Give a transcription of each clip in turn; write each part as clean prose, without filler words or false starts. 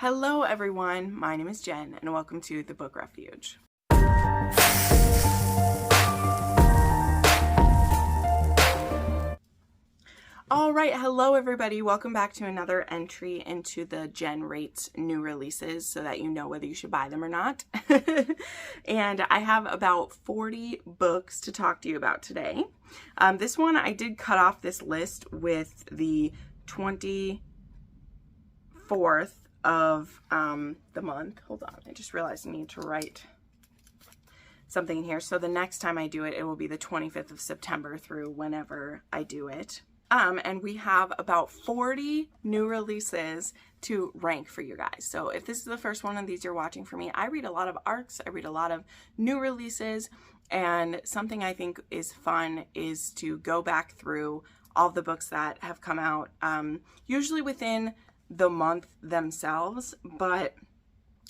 Hello everyone, my name is Jen and welcome to the Book Refuge. Alright, hello everybody, welcome back to another entry into the Jenn rates new releases so that you know whether you should buy them or not. And I have about 40 books to talk to you about today. This one I did cut off this list with the 24th of the month. Hold on, I just realized I need to write something in here. So the next time I do it, it will be the 25th of September through whenever I do it. And we have about 40 new releases to rank for you guys. So if this is the first one of these you're watching for me, I read a lot of ARCs, I read a lot of new releases, and something I think is fun is to go back through all the books that have come out, usually within the month themselves, but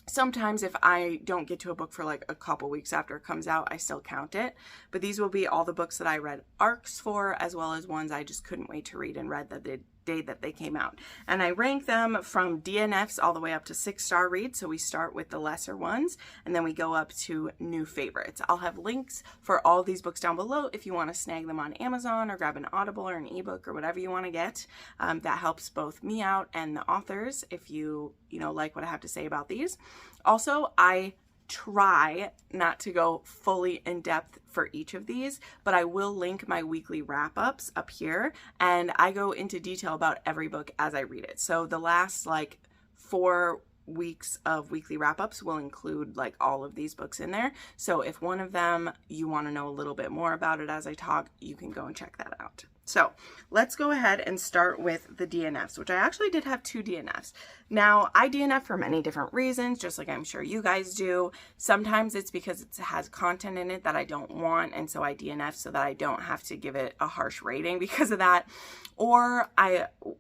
sometimes if I don't get to a book for like a couple weeks after it comes out, I still count it. But these will be all the books that I read ARCs for, as well as ones I just couldn't wait to read and read the day that they came out. And I rank them from DNFs all the way up to 6-star reads. So we start with the lesser ones and then we go up to new favorites. I'll have links for all these books down below if you want to snag them on Amazon or grab an Audible or an ebook or whatever you want to get. That helps both me out and the authors if you like what I have to say about these. Also, I try not to go fully in depth for each of these, but I will link my weekly wrap-ups up here, and I go into detail about every book as I read it. So the last like 4 weeks of weekly wrap-ups will include like all of these books in there. So if one of them you want to know a little bit more about it as I talk, you can go and check that out. So let's go ahead and start with the DNFs, which I actually did have 2 DNFs. Now, I DNF for many different reasons, just like I'm sure you guys do. Sometimes it's because it has content in it that I don't want, and so I DNF so that I don't have to give it a harsh rating because of that. Or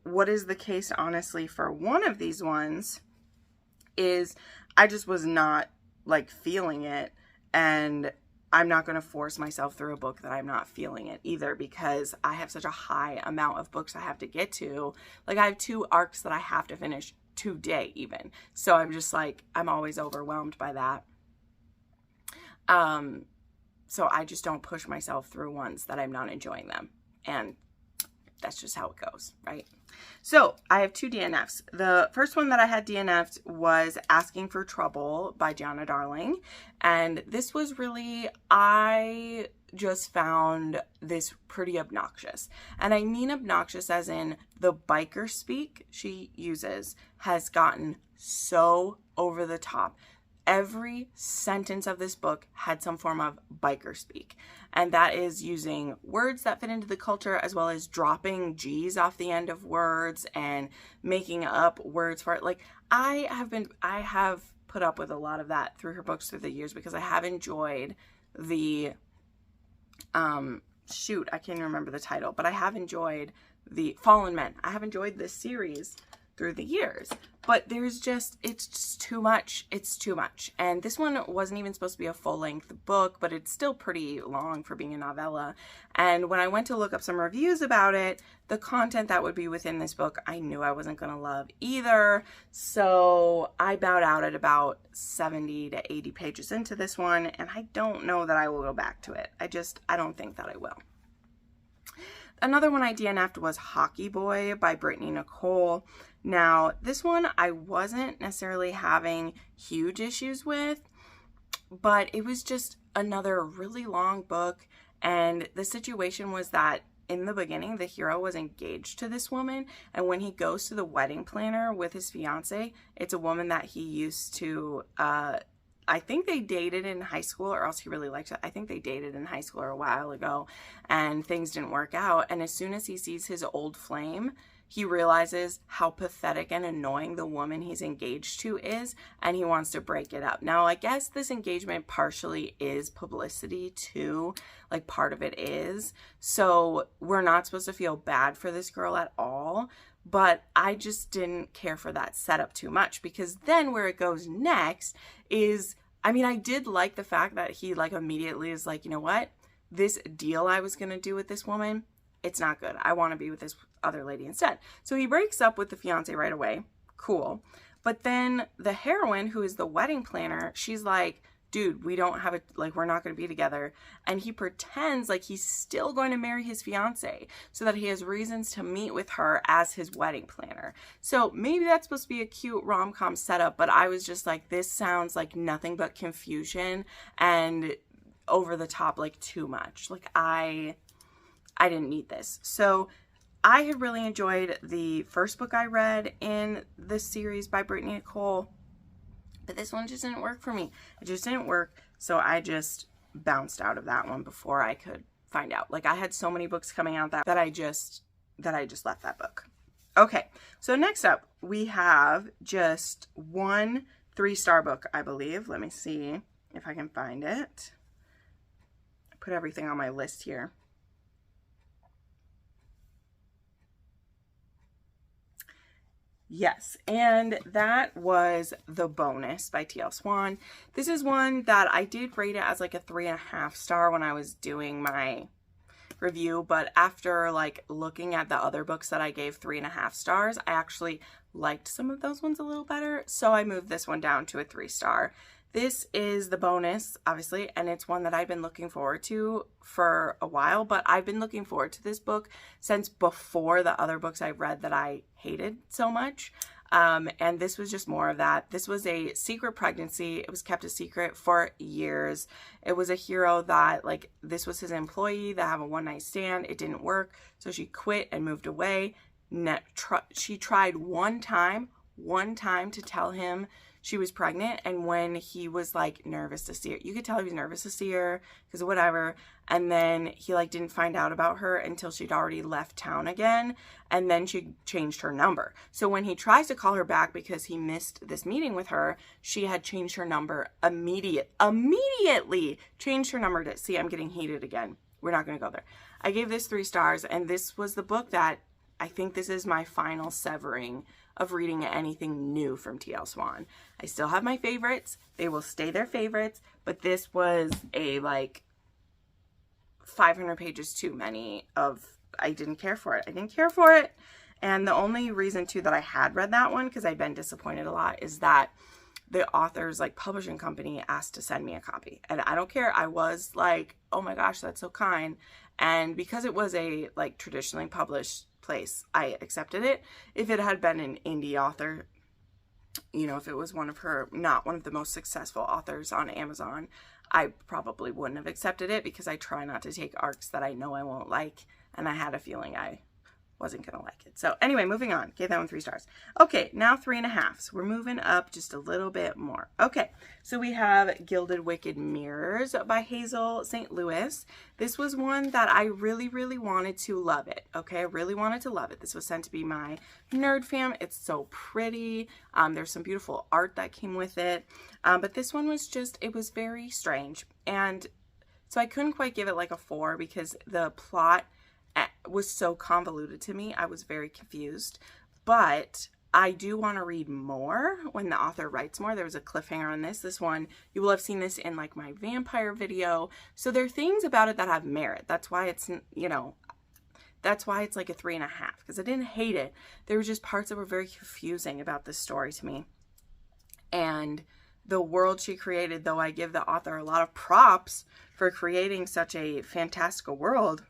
what is the case, honestly, for one of these ones is I just was not like feeling it, and I'm not going to force myself through a book that I'm not feeling it either, because I have such a high amount of books I have to get to. Like I have 2 ARCs that I have to finish today even. So I'm just like, I'm always overwhelmed by that. So I just don't push myself through ones that I'm not enjoying them. And that's just how it goes, right? So I have 2 DNFs. The first one that I had DNF'd was Asking for Trouble by Gianna Darling. And this was really, I just found this pretty obnoxious. And I mean obnoxious as in the biker speak she uses has gotten so over the top. Every sentence of this book had some form of biker speak, and that is using words that fit into the culture as well as dropping G's off the end of words and making up words for it. Like I have put up with a lot of that through her books through the years because I have enjoyed the shoot, I can't even remember the title, but I have enjoyed the Fallen Men. I have enjoyed this series through the years, but it's just too much. It's too much. And this one wasn't even supposed to be a full-length book, but it's still pretty long for being a novella. And when I went to look up some reviews about it, the content that would be within this book, I knew I wasn't going to love either. So I bowed out at about 70 to 80 pages into this one, and I don't know that I will go back to it. I don't think that I will. Another one I DNF'd was Hockey Boy by Brittany Nicole. Now, this one I wasn't necessarily having huge issues with, but it was just another really long book, and the situation was that in the beginning, the hero was engaged to this woman, and when he goes to the wedding planner with his fiance, it's a woman that he used to, I think they dated in high school, or else he really liked it. I think they dated in high school or a while ago, and things didn't work out, and as soon as he sees his old flame, he realizes how pathetic and annoying the woman he's engaged to is, and he wants to break it up. Now, I guess this engagement partially is publicity too, like part of it is. So we're not supposed to feel bad for this girl at all, but I just didn't care for that setup too much, because then where it goes next is, I mean, I did like the fact that he like immediately is like, you know what? This deal I was going to do with this woman, it's not good. I want to be with this other lady instead. So he breaks up with the fiance right away. Cool. But then the heroine, who is the wedding planner, she's like, dude, we don't have we're not going to be together. And he pretends like he's still going to marry his fiance so that he has reasons to meet with her as his wedding planner. So maybe that's supposed to be a cute rom-com setup, but I was just like, this sounds like nothing but confusion and over the top, like too much. Like I didn't need this. So I had really enjoyed the first book I read in this series by Brittany Nicole, but this one just didn't work for me. It just didn't work. So I just bounced out of that one before I could find out. Like I had so many books coming out that I just left that book. Okay. So next up we have just one 3-star book, I believe. Let me see if I can find it. I put everything on my list here. Yes, and that was The Bonus by T.L. Swan. This is one that I did rate it as like a 3.5 star when I was doing my review, but after like looking at the other books that I gave 3.5 stars, I actually liked some of those ones a little better, so I moved this one down to a 3-star. This is The Bonus, obviously, and it's one that I've been looking forward to for a while, but I've been looking forward to this book since before the other books I've read that I hated so much. And this was just more of that. This was a secret pregnancy. It was kept a secret for years. It was a hero that, like, this was his employee that have a one-night stand. It didn't work, so she quit and moved away. She tried one time to tell him she was pregnant, and when he was like nervous to see her, you could tell he was nervous to see her because of whatever, and then he like didn't find out about her until she'd already left town again, and then she changed her number. So when he tries to call her back because he missed this meeting with her, she had changed her number immediately changed her number to, see, I'm getting heated again. We're not going to go there. I gave this 3 stars, and this was the book that I think this is my final severing of reading anything new from T.L. Swan. I still have my favorites. They will stay their favorites, but this was a like 500 pages too many of, I didn't care for it. And the only reason too that I had read that one, because I've been disappointed a lot, is that the author's like publishing company asked to send me a copy, and I don't care. I was like, oh my gosh, that's so kind. And because it was a like traditionally published place, I accepted it. If it had been an indie author, you know, if it was not one of the most successful authors on Amazon, I probably wouldn't have accepted it, because I try not to take arcs that I know I won't like, and I had a feeling I wasn't gonna like it. So anyway, moving on. Gave that one 3 stars. Okay, now 3.5. So we're moving up just a little bit more. Okay, so we have Gilded Wicked Mirrors by Hazel St. Louis. This was one that I really, really wanted to love it. Okay, I really wanted to love it. This was sent to be my nerd fam. It's so pretty. There's some beautiful art that came with it. But this one was just, it was very strange. And so I couldn't quite give it like a 4 because the plot was so convoluted to me. I was very confused, but I do want to read more when the author writes more. There was a cliffhanger on this one. You will have seen this in like my vampire video. So there are things about it that have merit. That's why it's, you know, that's why it's like a 3.5, because I didn't hate it. There were just parts that were very confusing about this story to me. And the world she created, though I give the author a lot of props for creating such a fantastical world,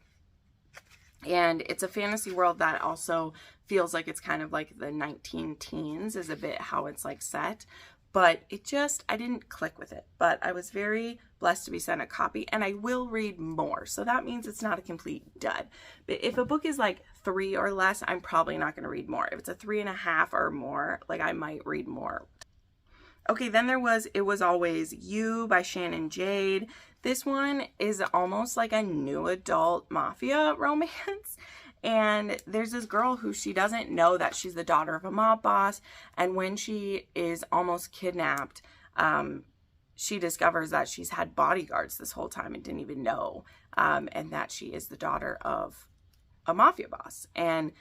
and it's a fantasy world that also feels like it's kind of like the 19-teens is a bit how it's like set. But it just, I didn't click with it. But I was very blessed to be sent a copy, and I will read more. So that means it's not a complete dud. But if a book is like 3 or less, I'm probably not going to read more. If it's a 3.5 or more, like I might read more. Okay, then there was It Was Always You by Shannon Jade. This one is almost like a new adult mafia romance. And there's this girl who she doesn't know that she's the daughter of a mob boss. And when she is almost kidnapped, she discovers that she's had bodyguards this whole time and didn't even know. And that she is the daughter of a mafia boss. And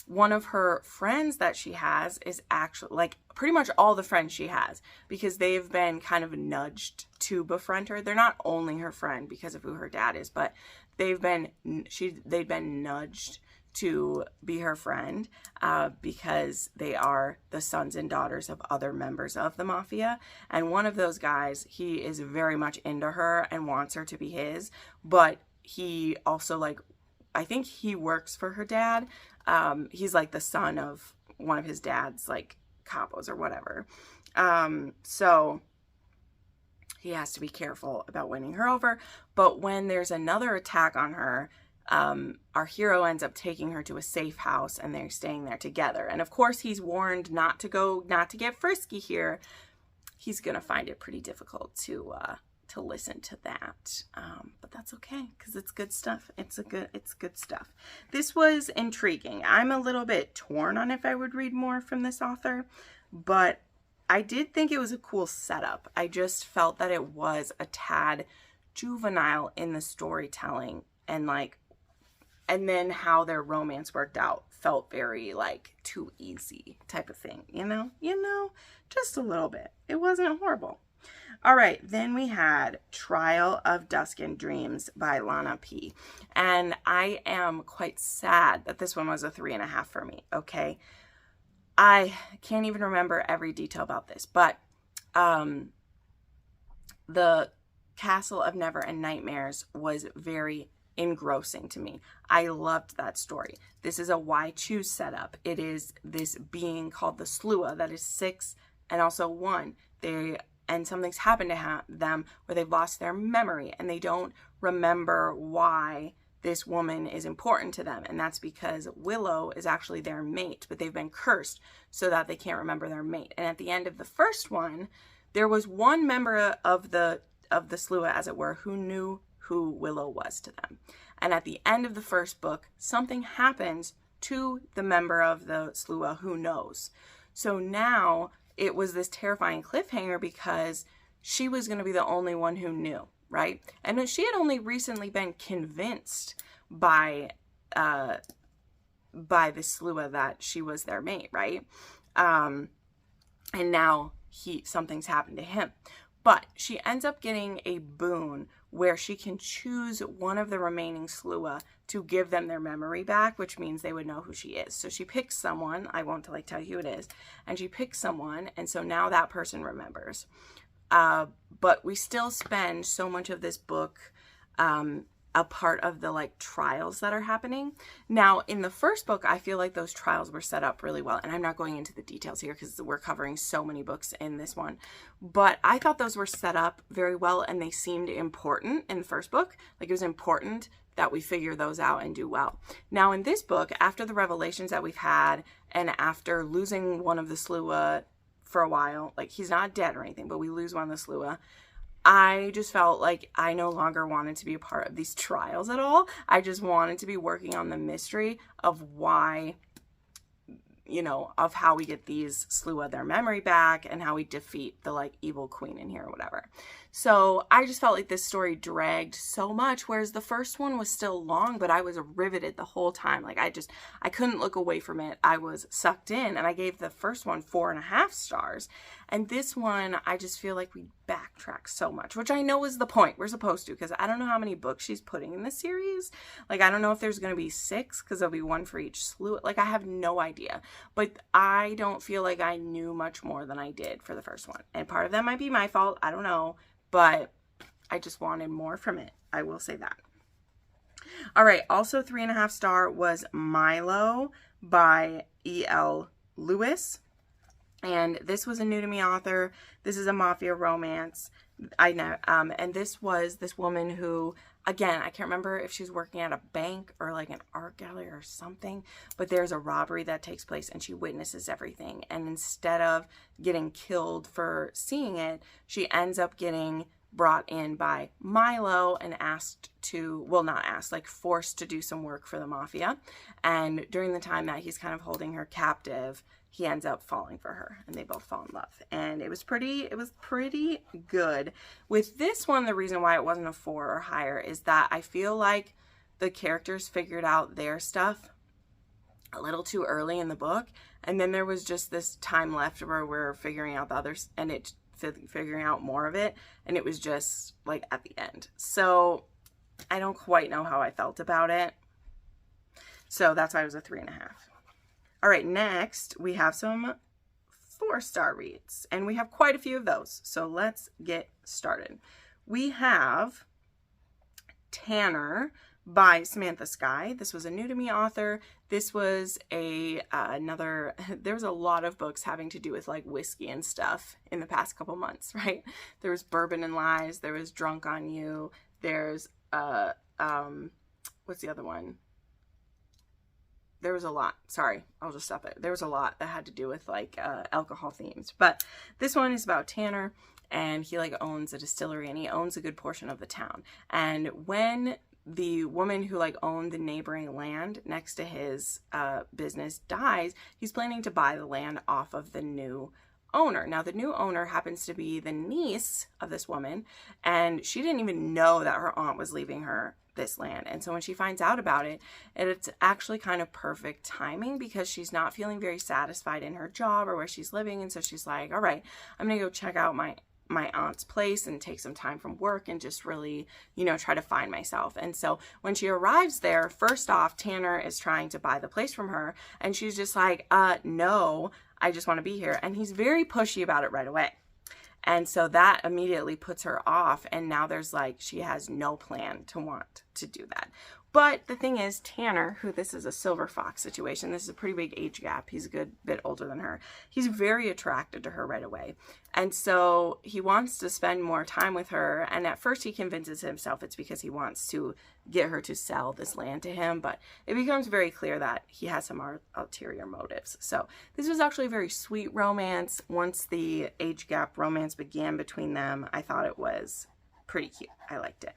one of her friends that she has is actually, like, pretty much all the friends she has, because they've been kind of nudged to befriend her. They're not only her friend because of who her dad is, but they've been nudged to be her friend because they are the sons and daughters of other members of the mafia. And one of those guys, he is very much into her and wants her to be his, but he also, like, I think he works for her dad. He's like the son of one of his dad's like capos or whatever. So he has to be careful about winning her over. But when there's another attack on her, our hero ends up taking her to a safe house and they're staying there together. And of course he's warned not to get frisky here. He's going to find it pretty difficult to listen to that. But that's okay, because it's good stuff. It's good stuff. This was intriguing. I'm a little bit torn on if I would read more from this author, but I did think it was a cool setup. I just felt that it was a tad juvenile in the storytelling, and then how their romance worked out felt very like too easy type of thing, you know, just a little bit. It wasn't horrible. All right, then we had Trial of Duskin Dreams by Lana P. And I am quite sad that this one was a 3.5 for me, okay? I can't even remember every detail about this, but the Castle of Never and Nightmares was very engrossing to me. I loved that story. This is a Why Choose setup. It is this being called the Slua that is 6 and also 1. And something's happened to them where they've lost their memory and they don't remember why this woman is important to them. And that's because Willow is actually their mate, but they've been cursed so that they can't remember their mate. And at the end of the first one, there was one member of the Slua, as it were, who knew who Willow was to them. And at the end of the first book, something happens to the member of the Slua who knows. So now it was this terrifying cliffhanger because she was going to be the only one who knew, right? And she had only recently been convinced by the Slua that she was their mate, right? And now something's happened to him. But she ends up getting a boon where she can choose one of the remaining Slua to give them their memory back, which means they would know who she is. So she picks someone, I won't tell you who it is, and she picks someone, and so now that person remembers. But we still spend so much of this book a part of the like trials that are happening. Now in the first book, I feel like those trials were set up really well, and I'm not going into the details here because we're covering so many books in this one, but I thought those were set up very well and they seemed important in the first book. Like it was important that we figure those out and do well. Now in this book, after the revelations that we've had and after losing one of the Slua for a while, like he's not dead or anything, but we lose one of the Slua, I just felt like I no longer wanted to be a part of these trials at all. I just wanted to be working on the mystery of why, of how we get these Slua their memory back and how we defeat the like evil queen in here or whatever. So I just felt like this story dragged so much, whereas the first one was still long, but I was riveted the whole time. Like I couldn't look away from it. I was sucked in, and I gave the first one 4.5 stars. And this one, I just feel like we backtrack so much, which I know is the point. We're supposed to, because I don't know how many books she's putting in this series. Like, I don't know if there's going to be 6, because there'll be one for each Slua. Like, I have no idea. But I don't feel like I knew much more than I did for the first one. And part of that might be my fault. I don't know. But I just wanted more from it. I will say that. All right. Also 3.5 star was Milo by E.L. Lewis. And this was a new to me author. This is a mafia romance. I know. And this was this woman who, again, I can't remember if she's working at a bank or like an art gallery or something, but there's a robbery that takes place and she witnesses everything. And instead of getting killed for seeing it, she ends up getting brought in by Milo and forced to do some work for the mafia. And during the time that he's kind of holding her captive, he ends up falling for her and they both fall in love. And it was pretty good. With this one, the reason why it wasn't a 4 or higher is that I feel like the characters figured out their stuff a little too early in the book. And then there was just this time left where we're figuring out the others and figuring out more of it. And it was just like at the end. So I don't quite know how I felt about it. So that's why it was a 3.5. All right, next we have some 4-star reads, and we have quite a few of those. So let's get started. We have Tanner by Samantha Skye. This was a new to me author. This was another, there was a lot of books having to do with like whiskey and stuff in the past couple months, right? There was Bourbon and Lies, there was Drunk on You, there's what's the other one? There was a lot. Sorry, I'll just stop it. There was a lot that had to do with like alcohol themes. But this one is about Tanner, and he like owns a distillery, and he owns a good portion of the town. And when the woman who like owned the neighboring land next to his business dies, he's planning to buy the land off of the new owner. Now, the new owner happens to be the niece of this woman, and she didn't even know that her aunt was leaving her this land. And so when she finds out about it, it's actually kind of perfect timing, because she's not feeling very satisfied in her job or where she's living. And so she's like, all right, I'm gonna go check out my aunt's place and take some time from work and just really, you know, try to find myself. And so when she arrives there, first off, Tanner is trying to buy the place from her, and she's just like, no, I just want to be here. And he's very pushy about it right away. And so that immediately puts her off, and now there's like, she has no plan to want to do that. But the thing is, Tanner, who this is a silver fox situation, this is a pretty big age gap. He's a good bit older than her. He's very attracted to her right away. And so he wants to spend more time with her. And at first he convinces himself it's because he wants to get her to sell this land to him. But it becomes very clear that he has some ulterior motives. So this was actually a very sweet romance. Once the age gap romance began between them, I thought it was pretty cute. I liked it.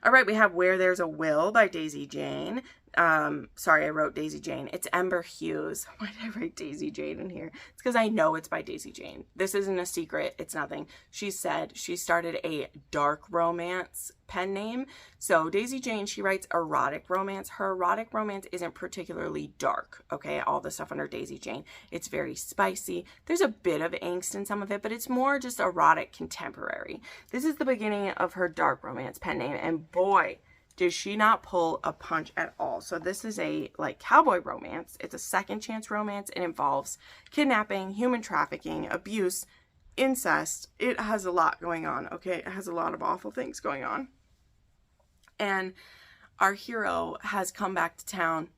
All right, we have Where There's a Will by Daisy Jane. Sorry, I wrote Daisy Jane. It's Ember Hughes. Why did I write Daisy Jane in here? It's because I know it's by Daisy Jane. This isn't a secret. It's nothing. She said she started a dark romance pen name. So Daisy Jane, she writes erotic romance. Her erotic romance isn't particularly dark, okay? All the stuff under Daisy Jane, it's very spicy. There's a bit of angst in some of it, but it's more just erotic contemporary. This is the beginning of her dark romance pen name, and boy, does she not pull a punch at all. So this is a like cowboy romance. It's a second chance romance. It involves kidnapping, human trafficking, abuse, incest. It has a lot going on, okay? It has a lot of awful things going on. And our hero has come back to town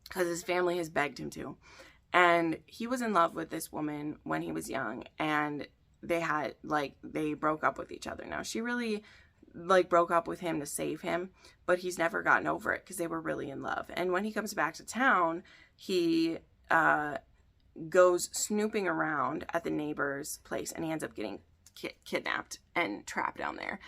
because his family has begged him to. And he was in love with this woman when he was young, and they broke up with each other. Now, she really like broke up with him to save him, but he's never gotten over it because they were really in love. And when he comes back to town, he goes snooping around at the neighbor's place, and he ends up getting kidnapped and trapped down there.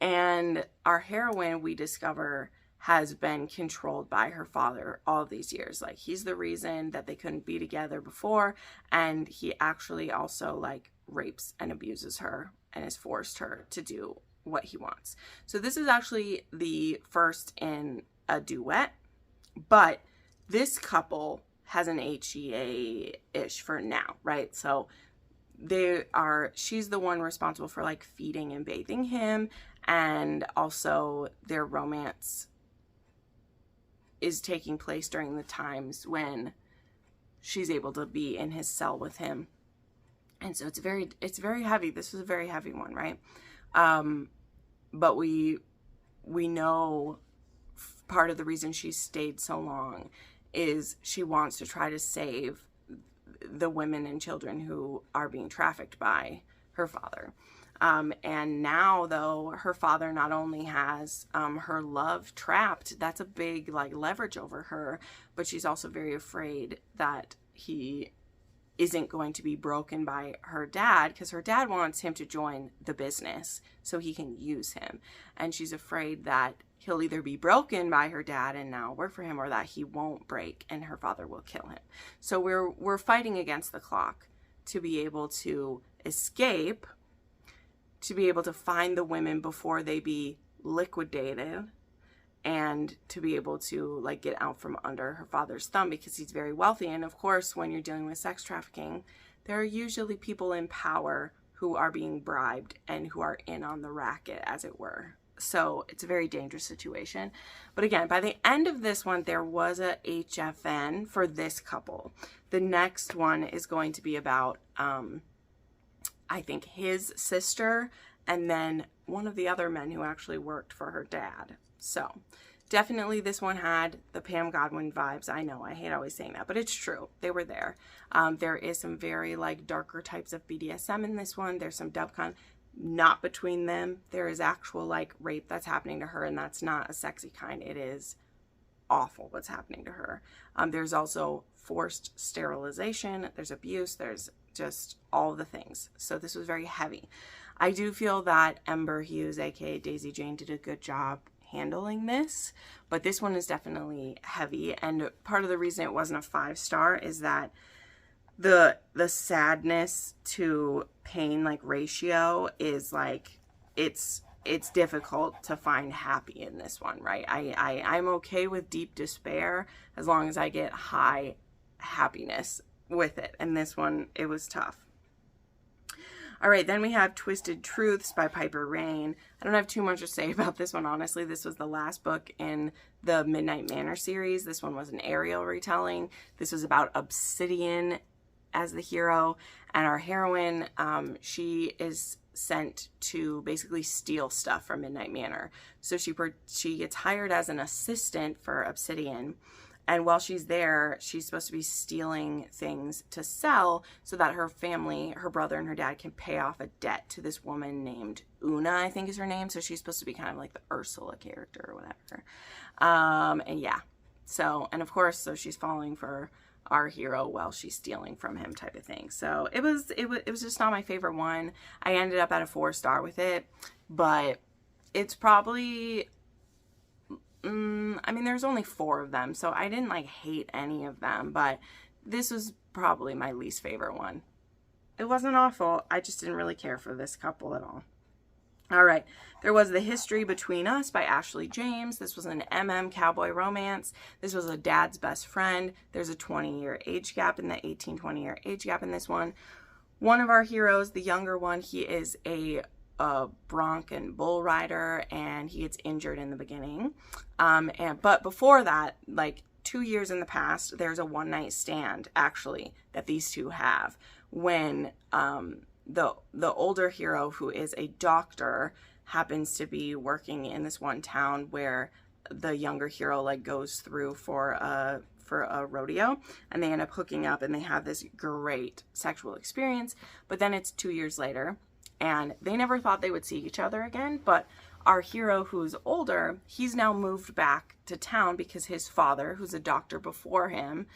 And our heroine, we discover, has been controlled by her father all these years. Like, he's the reason that they couldn't be together before, and he actually also like rapes and abuses her and has forced her to do what he wants. So this is actually the first in a duet, but this couple has an HEA-ish for now, right? So she's the one responsible for like feeding and bathing him, and also their romance is taking place during the times when she's able to be in his cell with him. And so it's very heavy. This is a very heavy one, right? But we know part of the reason she stayed so long is she wants to try to save the women and children who are being trafficked by her father. And now, though, her father not only has her love trapped, that's a big like leverage over her, but she's also very afraid that he isn't going to be broken by her dad, because her dad wants him to join the business so he can use him. And she's afraid that he'll either be broken by her dad and now work for him, or that he won't break and her father will kill him. So we're fighting against the clock to be able to escape, to be able to find the women before they be liquidated, and to be able to like get out from under her father's thumb, because he's very wealthy. And of course, when you're dealing with sex trafficking, there are usually people in power who are being bribed and who are in on the racket, as it were. So it's a very dangerous situation. But again, by the end of this one, there was a HFN for this couple. The next one is going to be about, I think, his sister and then one of the other men who actually worked for her dad. So definitely this one had the Pam Godwin vibes. I know, I hate always saying that, but it's true. They were there. There is some very like darker types of BDSM in this one. There's some dubcon, not between them. There is actual like rape that's happening to her, and that's not a sexy kind. It is awful what's happening to her. There's also forced sterilization. There's abuse. There's just all the things. So this was very heavy. I do feel that Ember Hughes, aka Daisy Jane, did a good job handling this, but this one is definitely heavy. And part of the reason it wasn't a 5-star is that the sadness to pain like ratio is like, it's difficult to find happy in this one, right? I'm okay with deep despair as long as I get high happiness with it. And this one, it was tough. All right, then we have Twisted Truths by Piper Rain. I don't have too much to say about this one, honestly. This was the last book in the Midnight Manor series. This one was an Ariel retelling. This was about Obsidian as the hero, and our heroine, she is sent to basically steal stuff from Midnight Manor. So she gets hired as an assistant for Obsidian. And while she's there, she's supposed to be stealing things to sell so that her family, her brother and her dad, can pay off a debt to this woman named Una, I think is her name. So she's supposed to be kind of like the Ursula character or whatever. And yeah. So, and of course, so she's falling for our hero while she's stealing from him type of thing. So it was just not my favorite one. I ended up at a 4-star with it, but it's probably... I mean, there's only 4 of them, so I didn't like hate any of them, but this was probably my least favorite one. It wasn't awful. I just didn't really care for this couple at all. All right. There was The History Between Us by Ashley James. This was an cowboy romance. This was a dad's best friend. There's a 20-year age gap in the 18-20-year age gap in this one. One of our heroes, the younger one, he is a bronc and bull rider, and he gets injured in the beginning. But before that, like 2 years in the past, there's a one-night stand actually that these two have when the older hero, who is a doctor, happens to be working in this one town where the younger hero like goes through for a rodeo, and they end up hooking up and they have this great sexual experience. But then it's 2 years later, and they never thought they would see each other again. But our hero, who's older, he's now moved back to town because his father, who's a doctor before him,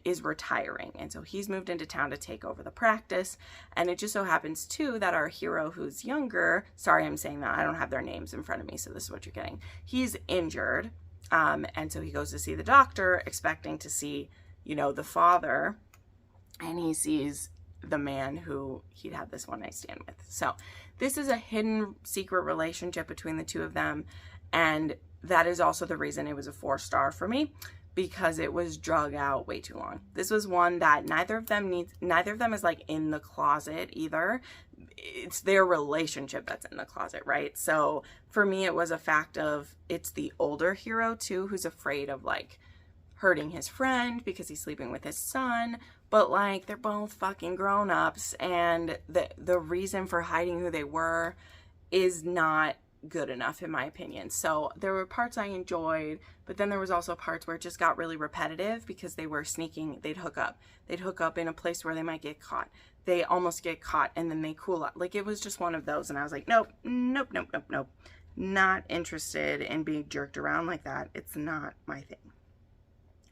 is retiring. And so he's moved into town to take over the practice. And it just so happens, too, that our hero, who's younger, sorry, I'm saying that, I don't have their names in front of me, so this is what you're getting. He's injured. And so he goes to see the doctor, expecting to see, the father. And he sees the man who he'd had this one night stand with. So this is a hidden secret relationship between the two of them, and that is also the reason it was a 4-star for me, because it was drug out way too long. This was one that neither of them is like in the closet either. It's their relationship that's in the closet, right? So for me, it was a fact of, it's the older hero too who's afraid of like hurting his friend because he's sleeping with his son. But like, they're both fucking grown-ups, and the reason for hiding who they were is not good enough, in my opinion. So there were parts I enjoyed, but then there was also parts where it just got really repetitive because they were sneaking. They'd hook up in a place where they might get caught. They almost get caught, and then they cool up. Like, it was just one of those, and I was like, nope. Not interested in being jerked around like that. It's not my thing.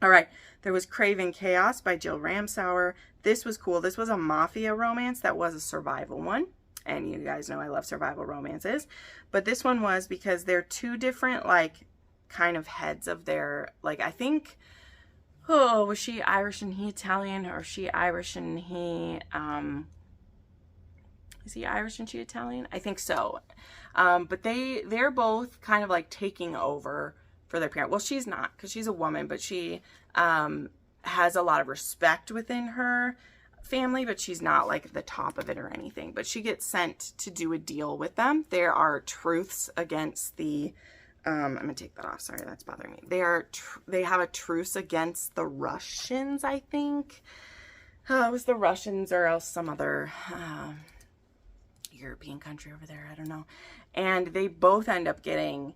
All right, there was Craving Chaos by Jill Ramsauer. This was cool. This was a mafia romance that was a survival one. And you guys know I love survival romances. But this one was because they're two different, like, kind of heads of their, like, I think, was she Irish and he Italian? Or is she Irish and he, is he Irish and she Italian? I think so. But they're both kind of, like, taking over for their parent. Well, she's not, because she's a woman, but she has a lot of respect within her family, but she's not like the top of it or anything. But she gets sent to do a deal with them. There are truths against the, I'm going to take that off. Sorry, that's bothering me. They have a truce against the Russians, I think. It was the Russians or else some other European country over there. I don't know. And they both end up getting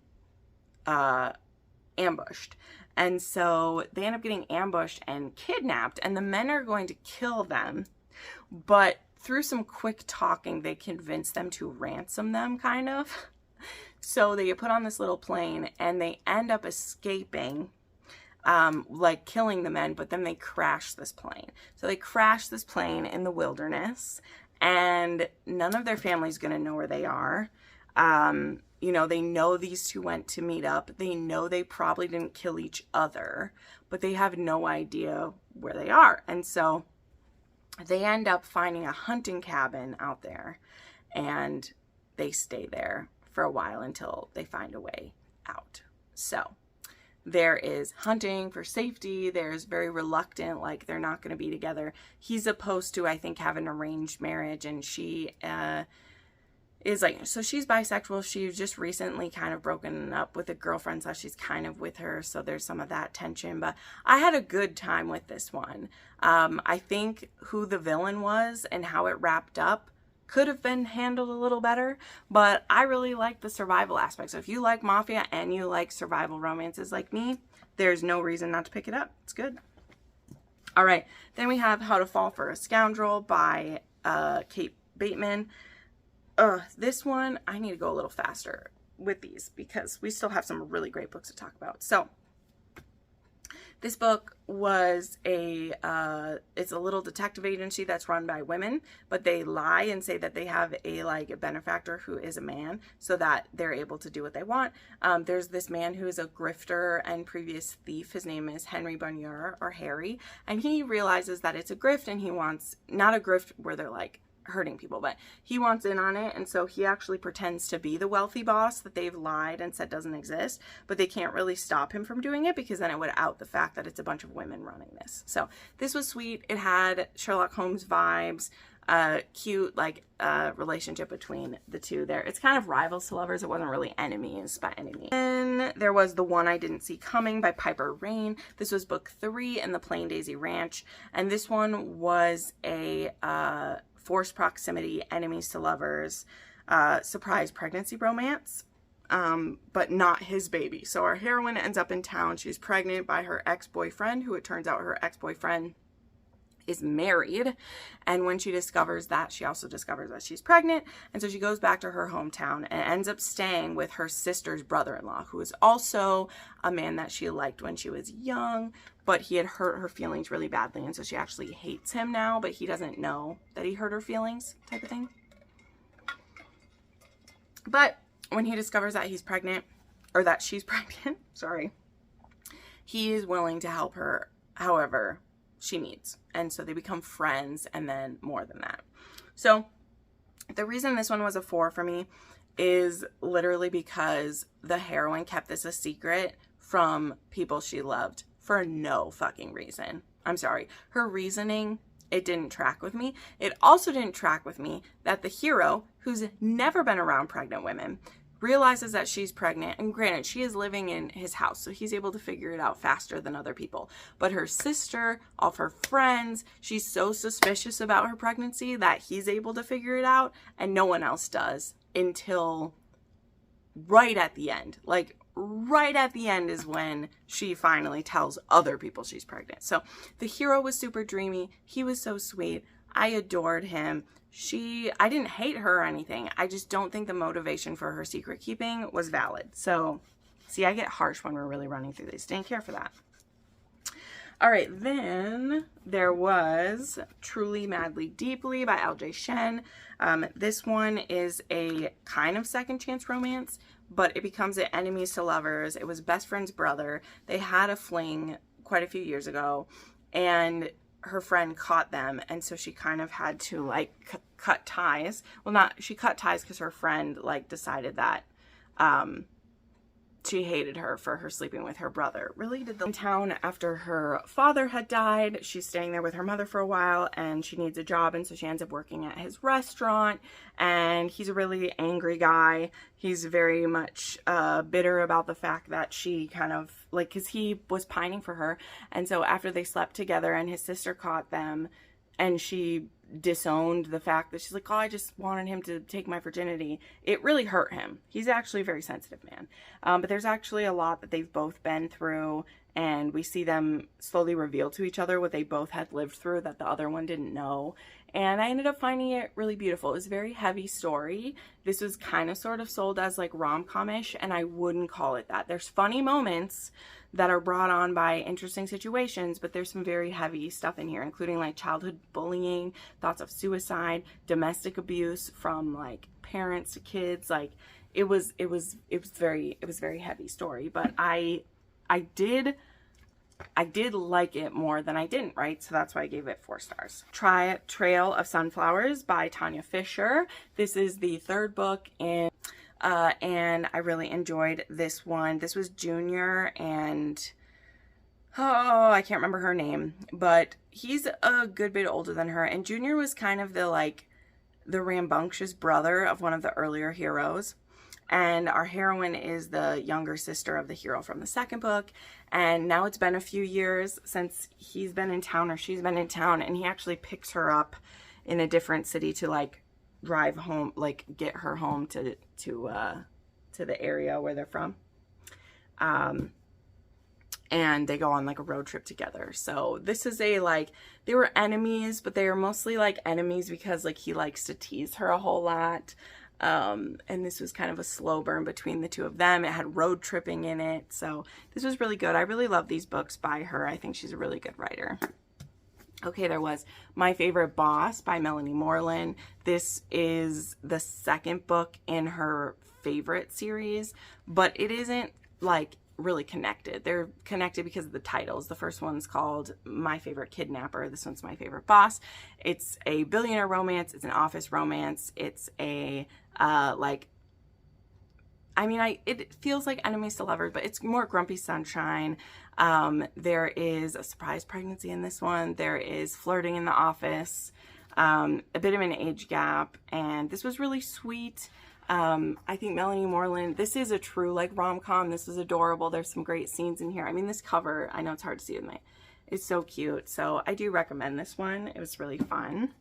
ambushed. And so they end up getting ambushed and kidnapped, and the men are going to kill them. But through some quick talking, they convince them to ransom them, kind of. So they get put on this little plane, and they end up escaping, like killing the men, but then they crash this plane. So they crash this plane in the wilderness, and none of their family's going to know where they are. You know, they know these two went to meet up. They know they probably didn't kill each other, but they have no idea where they are. And so they end up finding a hunting cabin out there, and they stay there for a while until they find a way out. So there is hunting for safety. There's very reluctant, like they're not going to be together. He's supposed to, I think, have an arranged marriage, and she, is like, so she's bisexual. She's just recently kind of broken up with a girlfriend, so she's kind of with her, so there's some of that tension. But I had a good time with this one. I think who the villain was and how it wrapped up could have been handled a little better, but I really like the survival aspect. So if you like mafia and you like survival romances like me, there's no reason not to pick it up. It's good. All right, then we have How to Fall for a Scoundrel by Kate Bateman. This one, I need to go a little faster with these because we still have some really great books to talk about. So this book was it's a little detective agency that's run by women, but they lie and say that they have a benefactor who is a man so that they're able to do what they want. There's this man who is a grifter and previous thief. His name is Henry Bonnier, or Harry, and he realizes that it's a grift, and he wants, not a grift where they're like hurting people, but he wants in on it, and so he actually pretends to be the wealthy boss that they've lied and said doesn't exist, but they can't really stop him from doing it because then it would out the fact that it's a bunch of women running this. So this was sweet. It had Sherlock Holmes vibes, cute relationship between the two there. It's kind of rivals to lovers. It wasn't really enemies by any means. Then there was The One I Didn't See Coming by Piper Rain. This was book 3 in the Plain Daisy Ranch, and this one was a forced proximity, enemies to lovers, surprise pregnancy romance, but not his baby. So our heroine ends up in town. She's pregnant by her ex-boyfriend, who it turns out her ex-boyfriend is married. And when she discovers that, she also discovers that she's pregnant. And so she goes back to her hometown and ends up staying with her sister's brother-in-law, who is also a man that she liked when she was young, but he had hurt her feelings really badly. And so she actually hates him now, but he doesn't know that he hurt her feelings, type of thing. But when he discovers that he's pregnant, or that she's pregnant, sorry, he is willing to help her however she needs. And so they become friends, and then more than that. So the reason this one was a 4 for me is literally because the heroine kept this a secret from people she loved for no fucking reason. I'm sorry. Her reasoning, it didn't track with me. It also didn't track with me that the hero, who's never been around pregnant women, realizes that she's pregnant, and granted, she is living in his house, so he's able to figure it out faster than other people. But her sister, all of her friends, she's so suspicious about her pregnancy that he's able to figure it out, and no one else does until right at the end. Like, right at the end is when she finally tells other people she's pregnant. So the hero was super dreamy. He was so sweet. I adored him. I didn't hate her or anything. I just don't think the motivation for her secret keeping was valid. So, see, I get harsh when we're really running through these. Didn't care for that. All right, then there was Truly, Madly, Deeply by L.J. Shen. This one is a kind of second chance romance, but it becomes an enemies to lovers. It was best friend's brother. They had a fling quite a few years ago, and her friend caught them, and so she kind of had to like cut ties. Well, she cut ties because her friend like decided that she hated her for her sleeping with her brother. Really did in town after her father had died. She's staying there with her mother for a while, and she needs a job, and so she ends up working at his restaurant, and he's a really angry guy. He's very much bitter about the fact that she kind of, like, because he was pining for her, and so after they slept together and his sister caught them, and she disowned the fact that she's like, oh, I just wanted him to take my virginity. It really hurt him. He's actually a very sensitive man. But there's actually a lot that they've both been through, and we see them slowly reveal to each other what they both had lived through that the other one didn't know. And I ended up finding it really beautiful. It was a very heavy story. This was kind of sort of sold as like rom-com-ish, and I wouldn't call it that. There's funny moments that are brought on by interesting situations, but there's some very heavy stuff in here, including like childhood bullying, thoughts of suicide, domestic abuse from like parents to kids. Like it was very heavy story, but I did like it more than I didn't, right? So that's why I gave it 4 stars. Try Trail of Sunflowers by Tanya Fisher. This is the 3rd book in and I really enjoyed this one. This was Junior, and oh, I can't remember her name, but he's a good bit older than her, and Junior was kind of the rambunctious brother of one of the earlier heroes, and our heroine is the younger sister of the hero from the 2nd book. And now it's been a few years since he's been in town or she's been in town, and he actually picks her up in a different city to like drive home, like get her home to the area where they're from. And they go on like a road trip together. So this is a, like, they were enemies, but they are mostly like enemies because like he likes to tease her a whole lot. And this was kind of a slow burn between the two of them. It had road tripping in it. So this was really good. I really love these books by her. I think she's a really good writer. Okay, there was My Favorite Boss by Melanie Moreland. This is the 2nd book in her favorite series, but it isn't like really connected. They're connected because of the titles. The first one's called My Favorite Kidnapper. This one's My Favorite Boss. It's a billionaire romance. It's an office romance. It's a it feels like enemies to lovers, but it's more Grumpy Sunshine. There is a surprise pregnancy in this one. There is flirting in the office, a bit of an age gap, and this was really sweet. I think Melanie Moreland, this is a true like rom-com. This was adorable. There's some great scenes in here. I mean, this cover, I know it's hard to see with my, it's so cute. So I do recommend this one. It was really fun.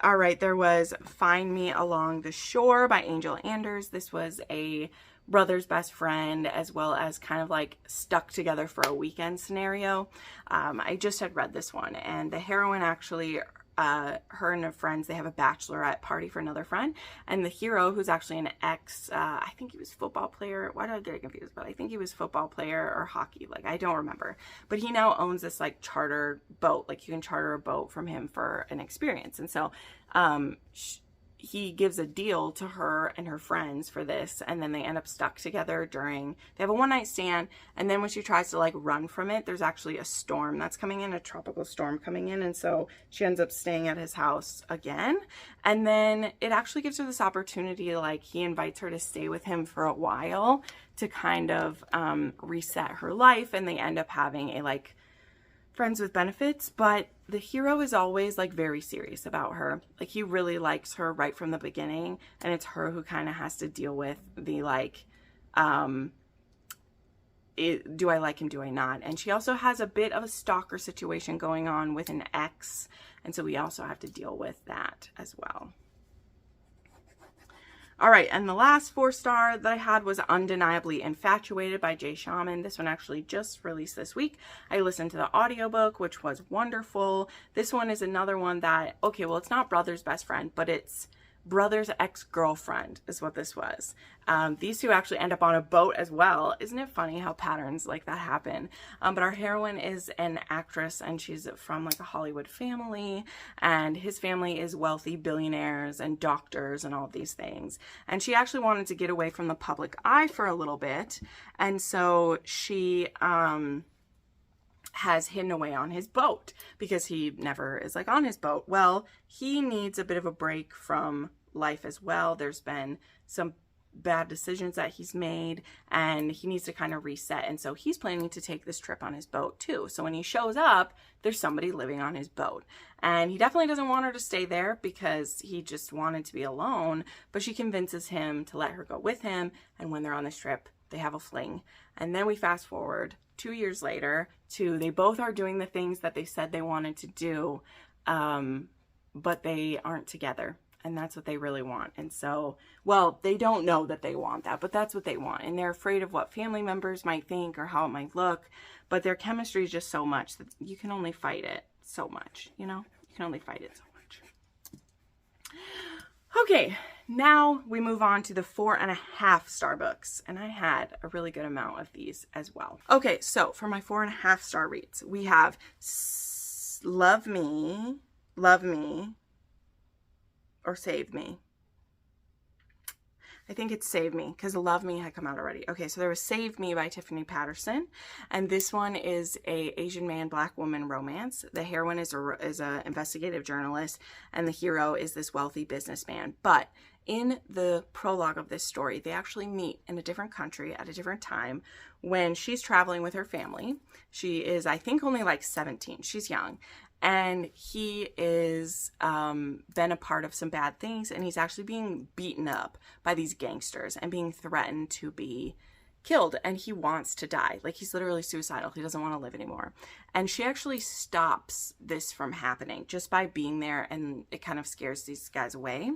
All right, there was Find Me Along the Shore by Angel Anders. This was a brother's best friend, as well as kind of like stuck together for a weekend scenario. I just had read this one, and the heroine actually, her and her friends, they have a bachelorette party for another friend, and the hero, who's actually an I think he was football player. Why do I get confused? But I think he was football player or hockey, like I don't remember. But he now owns this like charter boat, like you can charter a boat from him for an experience, and so he gives a deal to her and her friends for this, and then they end up stuck together they have a one-night stand, and then when she tries to like run from it, there's actually a storm that's coming in, a tropical storm coming in, and so she ends up staying at his house again, and then it actually gives her this opportunity, like he invites her to stay with him for a while to kind of reset her life, and they end up having a like friends with benefits, but the hero is always like very serious about her. Like he really likes her right from the beginning, and it's her who kind of has to deal with the like, do I like him, do I not? And she also has a bit of a stalker situation going on with an ex, and so we also have to deal with that as well. All right, and the last 4-star that I had was Undeniably Infatuated by Jay Shaman. This one actually just released this week. I listened to the audiobook, which was wonderful. This one is another one that, okay, well, it's not brother's best friend, but it's brother's ex-girlfriend is what this was. These two actually end up on a boat as well. Isn't it funny how patterns like that happen? But our heroine is an actress, and she's from like a Hollywood family, and his family is wealthy billionaires and doctors and all of these things. And she actually wanted to get away from the public eye for a little bit, and so she has hidden away on his boat because he never is like on his boat. Well, he needs a bit of a break from life as well. There's been some bad decisions that he's made, and he needs to kind of reset. And so he's planning to take this trip on his boat too. So when he shows up, there's somebody living on his boat, and he definitely doesn't want her to stay there because he just wanted to be alone, but she convinces him to let her go with him. And when they're on this trip, they have a fling. And then we fast forward 2 years later to they both are doing the things that they said they wanted to do, but they aren't together. And that's what they really want. And so, well, they don't know that they want that, but that's what they want. And they're afraid of what family members might think or how it might look. But their chemistry is just so much that you can only fight it so much, you know? You can only fight it so much. Okay, now we move on to the 4.5 star books. And I had a really good amount of these as well. Okay, so for my 4.5 star reads, we have Love Me, or Save Me. I think it's Save Me because Love Me had come out already. Okay, so there was Save Me by Tiffany Patterson, and this one is a Asian man, Black woman romance. The heroine is a investigative journalist, and the hero is this wealthy businessman. But in the prologue of this story, they actually meet in a different country at a different time when she's traveling with her family. She is, I think, only like 17. She's young. And he is been a part of some bad things, and he's actually being beaten up by these gangsters and being threatened to be killed, and he wants to die. Like, he's literally suicidal. He doesn't want to live anymore. And she actually stops this from happening just by being there, and it kind of scares these guys away.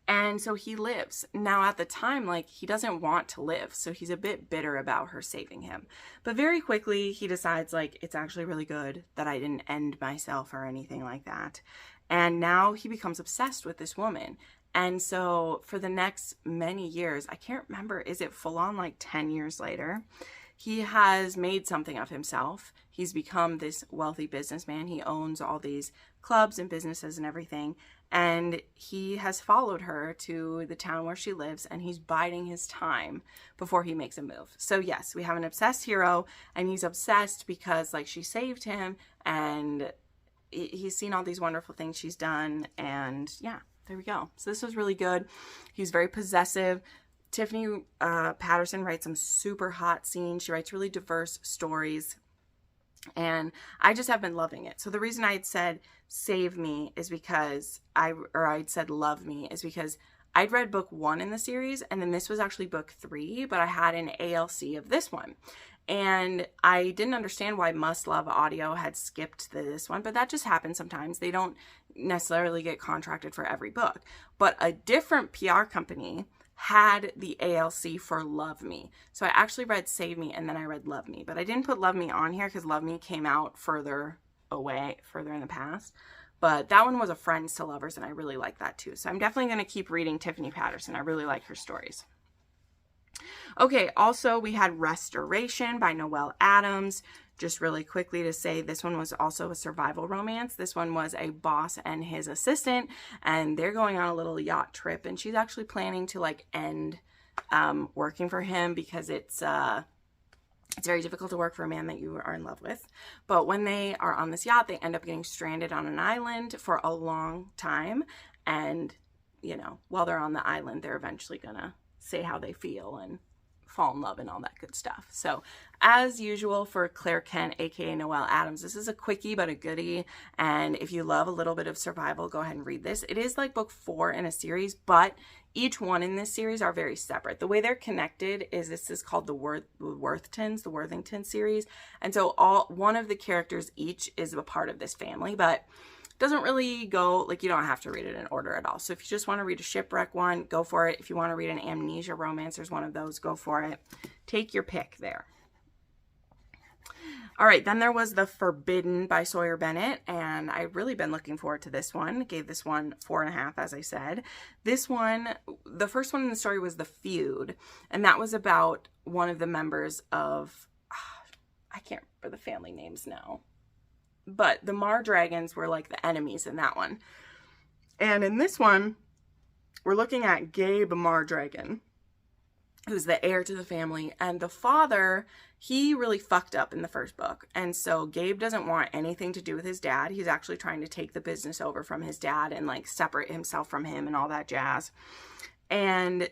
And so he lives. Now at the time, like, he doesn't want to live. So he's a bit bitter about her saving him. But very quickly he decides, like, it's actually really good that I didn't end myself or anything like that. And now he becomes obsessed with this woman. And so for the next many years, I can't remember, is it full on like 10 years later? He has made something of himself. He's become this wealthy businessman. He owns all these clubs and businesses and everything. And he has followed her to the town where she lives, and he's biding his time before he makes a move. So yes, we have an obsessed hero, and he's obsessed because, like, she saved him, and he's seen all these wonderful things she's done. And yeah, there we go. So this was really good. He's very possessive. Tiffany Patterson writes some super hot scenes. She writes really diverse stories, and I just have been loving it. So the reason I had said Save Me is because I'd said Love Me is because I'd read book 1 in the series, and then this was actually book 3, but I had an ALC of this one. And I didn't understand why Must Love Audio had skipped this one, but that just happens sometimes. They don't necessarily get contracted for every book. But a different PR company had the ALC for Love Me. So I actually read Save Me, and then I read Love Me. But I didn't put Love Me on here because Love Me came out further away, further in the past. But that one was a Friends to Lovers, and I really like that too. So I'm definitely going to keep reading Tiffany Patterson. I really like her stories. Okay, also we had Restoration by Noelle Adams. Just really quickly to say, this one was also a survival romance. This one was a boss and his assistant, and they're going on a little yacht trip, and she's actually planning to, like, end working for him because it's very difficult to work for a man that you are in love with. But when they are on this yacht, they end up getting stranded on an island for a long time, and, you know, while they're on the island, they're eventually gonna say how they feel and fall in love and all that good stuff. So as usual for Claire Kent, aka Noelle Adams, this is a quickie but a goodie, and if you love a little bit of survival, go ahead and read this. It is like book 4 in a series, but each one in this series are very separate. The way they're connected is this is called the Worthington series, and so one of the characters each is a part of this family, but doesn't really go, like, you don't have to read it in order at all. So if you just want to read a shipwreck one, go for it. If you want to read an amnesia romance, there's one of those, go for it. Take your pick there. All right, then there was The Forbidden by Sawyer Bennett, and I've really been looking forward to this one. Gave this one 4.5, as I said. This one, the first one in the story was The Feud, and that was about one of the members of, I can't remember the family names now, but the Mar Dragons were like the enemies in that one. And in this one, we're looking at Gabe Mardragon, who's the heir to the family. And the father, he really fucked up in the first book. And so Gabe doesn't want anything to do with his dad. He's actually trying to take the business over from his dad and, like, separate himself from him and all that jazz. And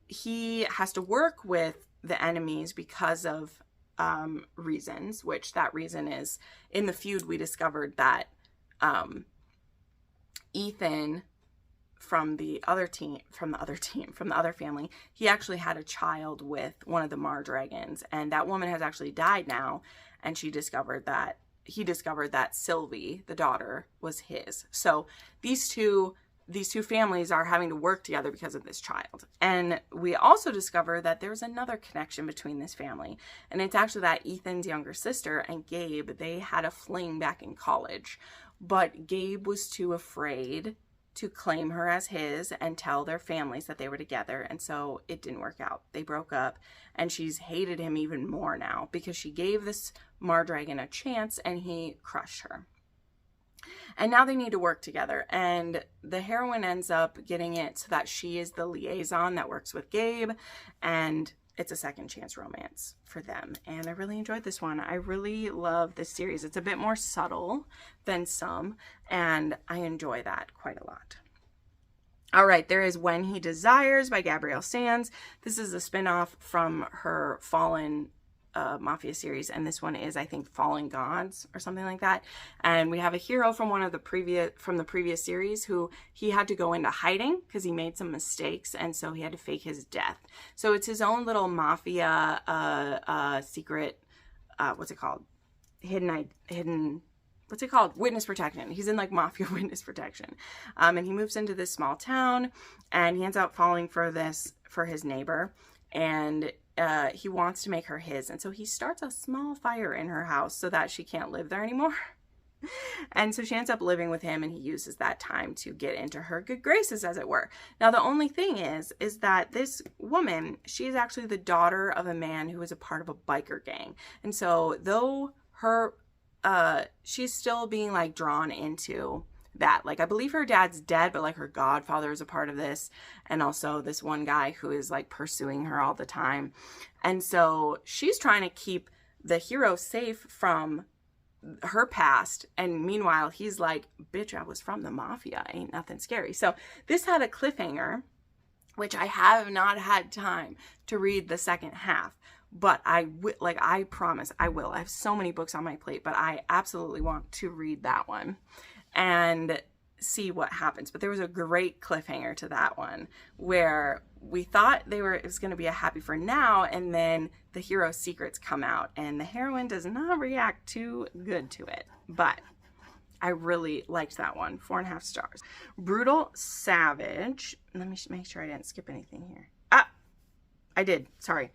he has to work with the enemies because of reasons, which that reason is, in the feud we discovered that Ethan from the other family, he actually had a child with one of the Mar dragons, and that woman has actually died now, and he discovered that Sylvie, the daughter, was his. So these two families are having to work together because of this child. And we also discover that there's another connection between this family, and it's actually that Ethan's younger sister and Gabe, they had a fling back in college, but Gabe was too afraid to claim her as his and tell their families that they were together, and so it didn't work out. They broke up, and she's hated him even more now because she gave this Mar dragon a chance and he crushed her. And now they need to work together, and the heroine ends up getting it so that she is the liaison that works with Gabe, and it's a second chance romance for them. And I really enjoyed this one. I really love this series. It's a bit more subtle than some, and I enjoy that quite a lot. All right, there is When He Desires by Gabrielle Sands. This is a spinoff from her Fallen mafia series, and this one is, I think, Fallen Gods or something like that. And we have a hero from the previous series who he had to go into hiding because he made some mistakes, and so he had to fake his death. So it's his own little mafia secret, what's it called? What's it called? Witness protection. He's in like mafia witness protection. And he moves into this small town, and he ends up falling for his neighbor, and he wants to make her his. And so he starts a small fire in her house so that she can't live there anymore. And so she ends up living with him, and he uses that time to get into her good graces, as it were. Now, the only thing is that this woman, she is actually the daughter of a man who was a part of a biker gang. And so though she's still being like drawn into that. Like, I believe her dad's dead, but like her godfather is a part of this, and also this one guy who is like pursuing her all the time. And so she's trying to keep the hero safe from her past, and meanwhile he's like, bitch, I was from the mafia, ain't nothing scary. So this had a cliffhanger, which I have not had time to read the second half, but I promise I will. I have so many books on my plate, but I absolutely want to read that one and see what happens. But there was a great cliffhanger to that one where we thought it was going to be a happy for now, and then the hero's secrets come out, and the heroine does not react too good to it. But I really liked that one. 4.5 stars. Brutal Savage. Let me make sure I didn't skip anything here. I did. Sorry.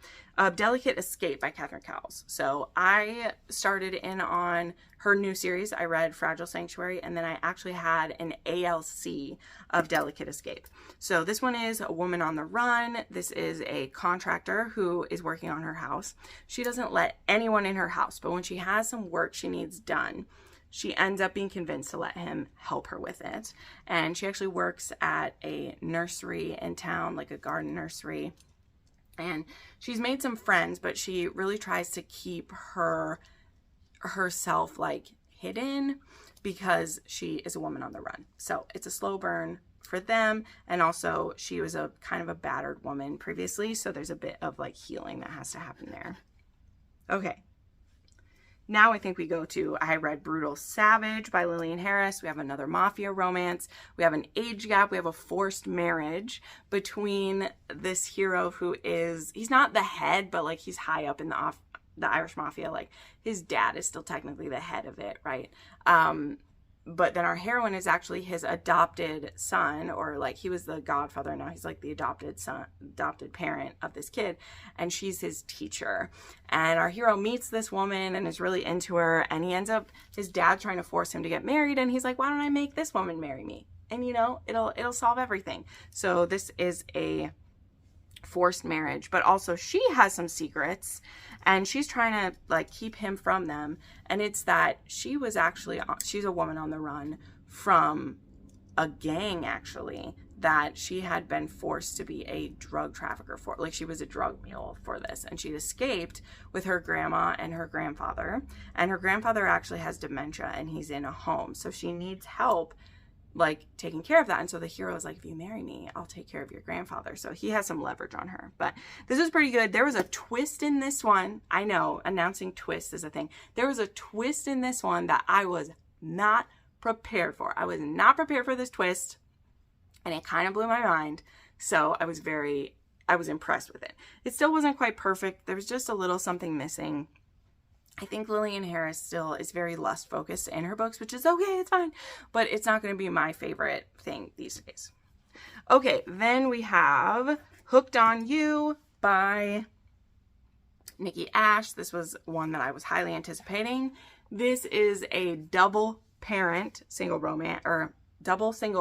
Delicate Escape by Catherine Cowles. So I started in on her new series. I read Fragile Sanctuary, and then I actually had an ALC of Delicate Escape. So this one is a woman on the run. This is a contractor who is working on her house. She doesn't let anyone in her house, but when she has some work she needs done, she ends up being convinced to let him help her with it. And she actually works at a nursery in town, like a garden nursery. And she's made some friends, but she really tries to keep herself like hidden because she is a woman on the run. So it's a slow burn for them. And also she was a kind of a battered woman previously. So there's a bit of like healing that has to happen there. Okay. Now I think we go to, I read Brutal Savage by Lillian Harris. We have another mafia romance. We have an age gap. We have a forced marriage between this hero who is, he's not the head, but like he's high up in the Irish mafia. Like his dad is still technically the head of it, right? But then our heroine is actually his adopted son, or like he was the godfather. Now he's like the adopted parent of this kid, and she's his teacher. And our hero meets this woman and is really into her, and he ends up, his dad trying to force him to get married, and he's like, why don't I make this woman marry me? And you know, it'll solve everything. So this is a forced marriage, but also she has some secrets, and she's trying to like keep him from them. And it's that she's a woman on the run from a gang, actually, that she had been forced to be a drug trafficker for. Like she was a drug mule for this, and she'd escaped with her grandma and her grandfather, and her grandfather actually has dementia and he's in a home, so she needs help like taking care of that. And so the hero is like, if you marry me, I'll take care of your grandfather. So he has some leverage on her. But this was pretty good. There was a twist in this one. I know, announcing twist is a thing. There was a twist in this one that I was not prepared for. I was not prepared for this twist, and it kind of blew my mind. So I was impressed with it. It still wasn't quite perfect. There was just a little something missing. I think Lillian Harris still is very lust focused in her books, which is okay, it's fine, but it's not going to be my favorite thing these days. Okay, then we have Hooked on You by Nikki Ash. This was one that I was highly anticipating. This is a double single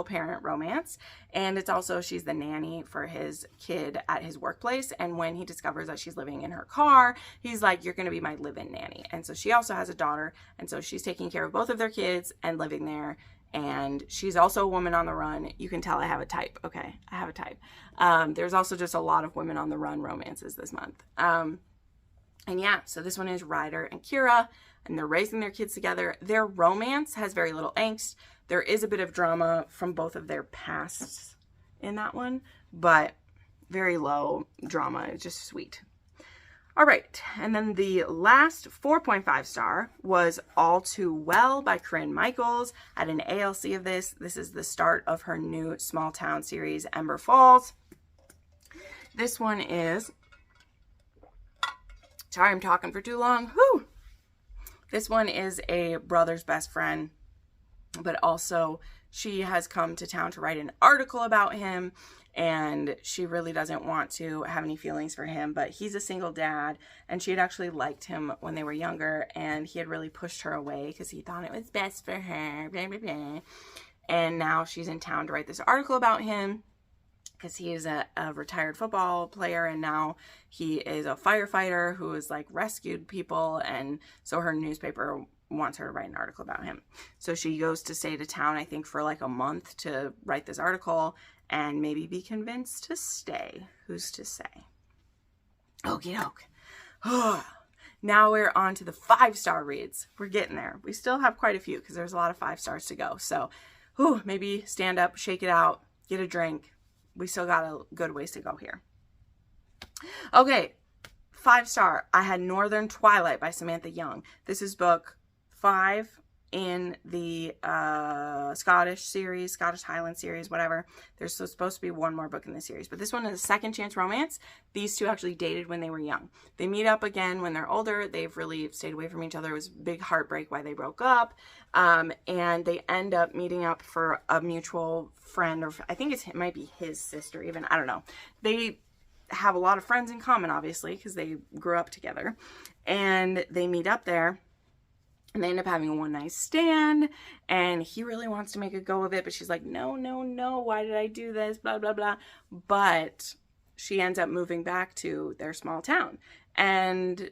parent romance, and it's also, she's the nanny for his kid at his workplace, and when he discovers that she's living in her car, he's like, you're going to be my live-in nanny. And so she also has a daughter, and so she's taking care of both of their kids and living there, and she's also a woman on the run. You can tell I have a type. Okay, I have a type. There's also just a lot of women on the run romances this month. And yeah, so this one is Ryder and Kira, and they're raising their kids together. Their romance has very little angst. There is a bit of drama from both of their pasts in that one, but very low drama. It's just sweet. All right, and then the last 4.5 star was All Too Well by Corinne Michaels. I had an ALC of this. This is the start of her new small town series, Ember Falls. This one is, sorry, I'm talking for too long. Whew. This one is a brother's best friend, but also she has come to town to write an article about him, and she really doesn't want to have any feelings for him, but he's a single dad, and she had actually liked him when they were younger, and he had really pushed her away because he thought it was best for her, blah, blah, blah. And now she's in town to write this article about him because he is a retired football player, and now he is a firefighter who has like rescued people, and so her newspaper wants her to write an article about him. So she goes to stay to town, I think, for like a month to write this article and maybe be convinced to stay. Who's to say? Okie doke. Now we're on to the 5-star reads. We're getting there. We still have quite a few because there's a lot of 5 stars to go. So maybe stand up, shake it out, get a drink. We still got a good ways to go here. Okay, 5-star. I had Northern Twilight by Samantha Young. This is book 5 in the Scottish Highland series, whatever. There's supposed to be one more book in the series, but this one is a second chance romance. These two actually dated when they were young. They meet up again when they're older. They've really stayed away from each other. It was a big heartbreak why they broke up, and they end up meeting up for a mutual friend, or I think it might be his sister even. I don't know. They have a lot of friends in common, obviously, because they grew up together, and they meet up there. And they end up having a one-night stand, and he really wants to make a go of it, but she's like, no, no, no, why did I do this, blah, blah, blah. But she ends up moving back to their small town, and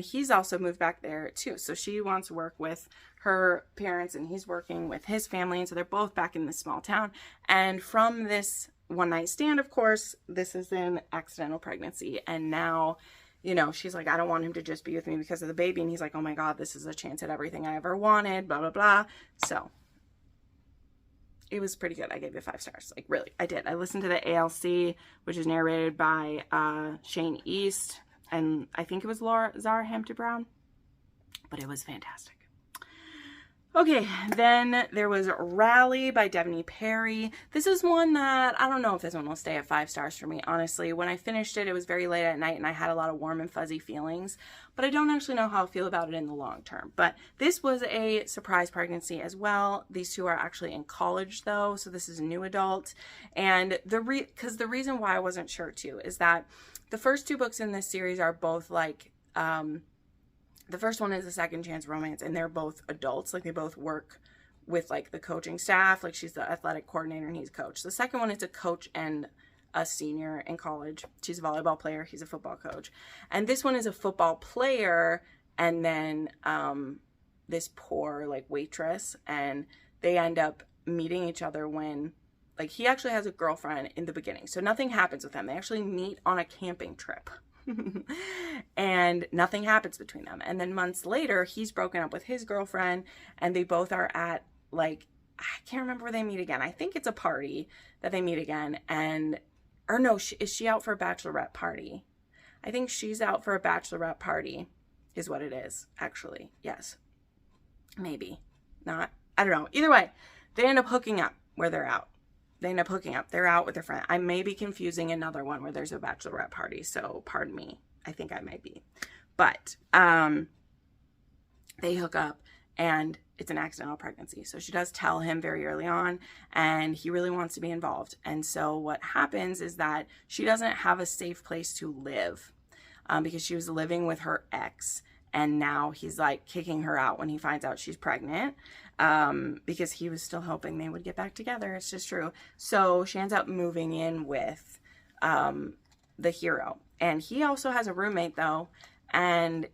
he's also moved back there too. So she wants to work with her parents, and he's working with his family, and so they're both back in this small town. And from this one-night stand, of course, this is an accidental pregnancy, and now, you know, she's like, I don't want him to just be with me because of the baby. And he's like, oh my God, this is a chance at everything I ever wanted, blah, blah, blah. So it was pretty good. I gave it 5 stars. Like, really, I did. I listened to the ALC, which is narrated by Shane East, and I think it was Zara Hampton Brown, but it was fantastic. Okay, then there was Rally by Devney Perry. This is one that, I don't know if this one will stay at 5 stars for me, honestly. When I finished it, it was very late at night, and I had a lot of warm and fuzzy feelings, but I don't actually know how I feel about it in the long term. But this was a surprise pregnancy as well. These two are actually in college, though, so this is a new adult. And the reason why I wasn't sure, too, is that the first 2 books in this series are both, like, the first one is a second chance romance, and they're both adults. Like, they both work with, like, the coaching staff. Like, she's the athletic coordinator and he's a coach. The second one is a coach and a senior in college. She's a volleyball player. He's a football coach. And this one is a football player and then this poor, like, waitress. And they end up meeting each other when, like, he actually has a girlfriend in the beginning. So nothing happens with them. They actually meet on a camping trip. And nothing happens between them. And then months later, he's broken up with his girlfriend, and they both are at, like, I can't remember where they meet again. I think it's a party that they meet again. And, or no, is she out for a bachelorette party? I think she's out for a bachelorette party is what it is, actually. Yes. Maybe. Not. I don't know. Either way, they end up hooking up where they're out. They end up hooking up. They're out with their friend. I may be confusing another one where there's a bachelorette party, so pardon me. I think I might be. But they hook up, and it's an accidental pregnancy. So she does tell him very early on, and he really wants to be involved. And so what happens is that she doesn't have a safe place to live because she was living with her ex, and now he's like kicking her out when he finds out she's pregnant because he was still hoping they would get back together. It's just true. So she ends up moving in with the hero. And he also has a roommate, though, and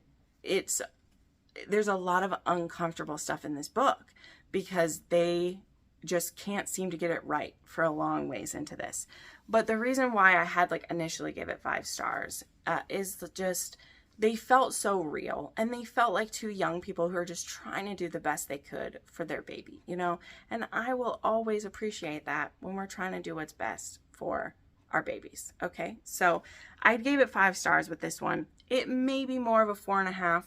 there's a lot of uncomfortable stuff in this book because they just can't seem to get it right for a long ways into this. But the reason why I had like initially gave it 5 stars is just they felt so real, and they felt like 2 young people who are just trying to do the best they could for their baby, you know? And I will always appreciate that when we're trying to do what's best for our babies. Okay. So I gave it 5 stars with this one. It may be more of a 4.5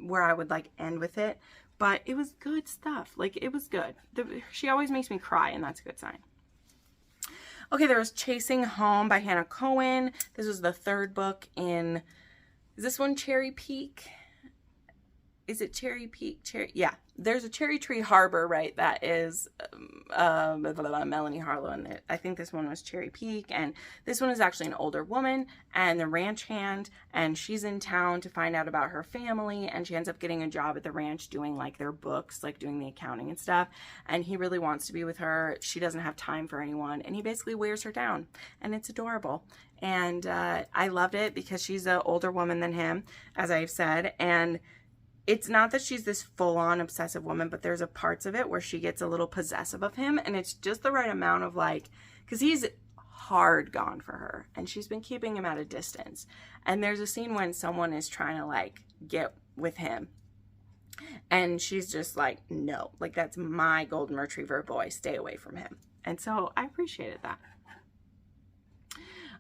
where I would like end with it, but it was good stuff. Like it was good. She always makes me cry, and that's a good sign. Okay. There was Chasing Home by Hannah Cohen. This was the 3rd book in, is this one Cherry Peak? Is it Cherry Peak? Yeah. There's a Cherry Tree Harbor, right? That is Melanie Harlow. And I think this one was Cherry Peak. And this one is actually an older woman and the ranch hand. And she's in town to find out about her family. And she ends up getting a job at the ranch doing like their books, like doing the accounting and stuff. And he really wants to be with her. She doesn't have time for anyone. And he basically wears her down. And it's adorable. And I loved it because she's an older woman than him, as I've said. And it's not that she's this full-on obsessive woman, but there's a parts of it where she gets a little possessive of him, and it's just the right amount of like, because he's hard gone for her, and she's been keeping him at a distance. And there's a scene when someone is trying to like get with him, and she's just like, no, like that's my golden retriever boy, stay away from him. And so I appreciated that.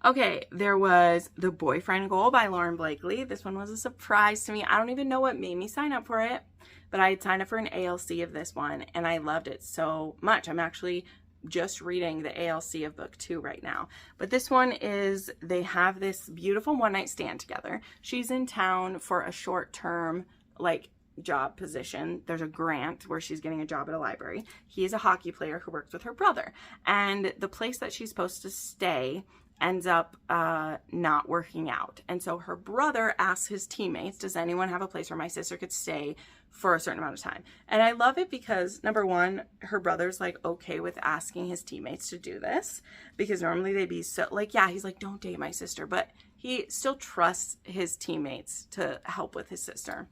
Okay, there was The Boyfriend Goal by Lauren Blakely. This one was a surprise to me. I don't even know what made me sign up for it, but I had signed up for an ALC of this one, and I loved it so much. I'm actually just reading the ALC of book 2 right now. But this one is, they have this beautiful one-night stand together. She's in town for a short-term, like, job position. There's a grant where she's getting a job at a library. He is a hockey player who works with her brother. And the place that she's supposed to stay ends up not working out. And so her brother asks his teammates, does anyone have a place where my sister could stay for a certain amount of time? And I love it because, number one, her brother's like okay with asking his teammates to do this, because normally they'd be so like, yeah, he's like, don't date my sister, but he still trusts his teammates to help with his sister.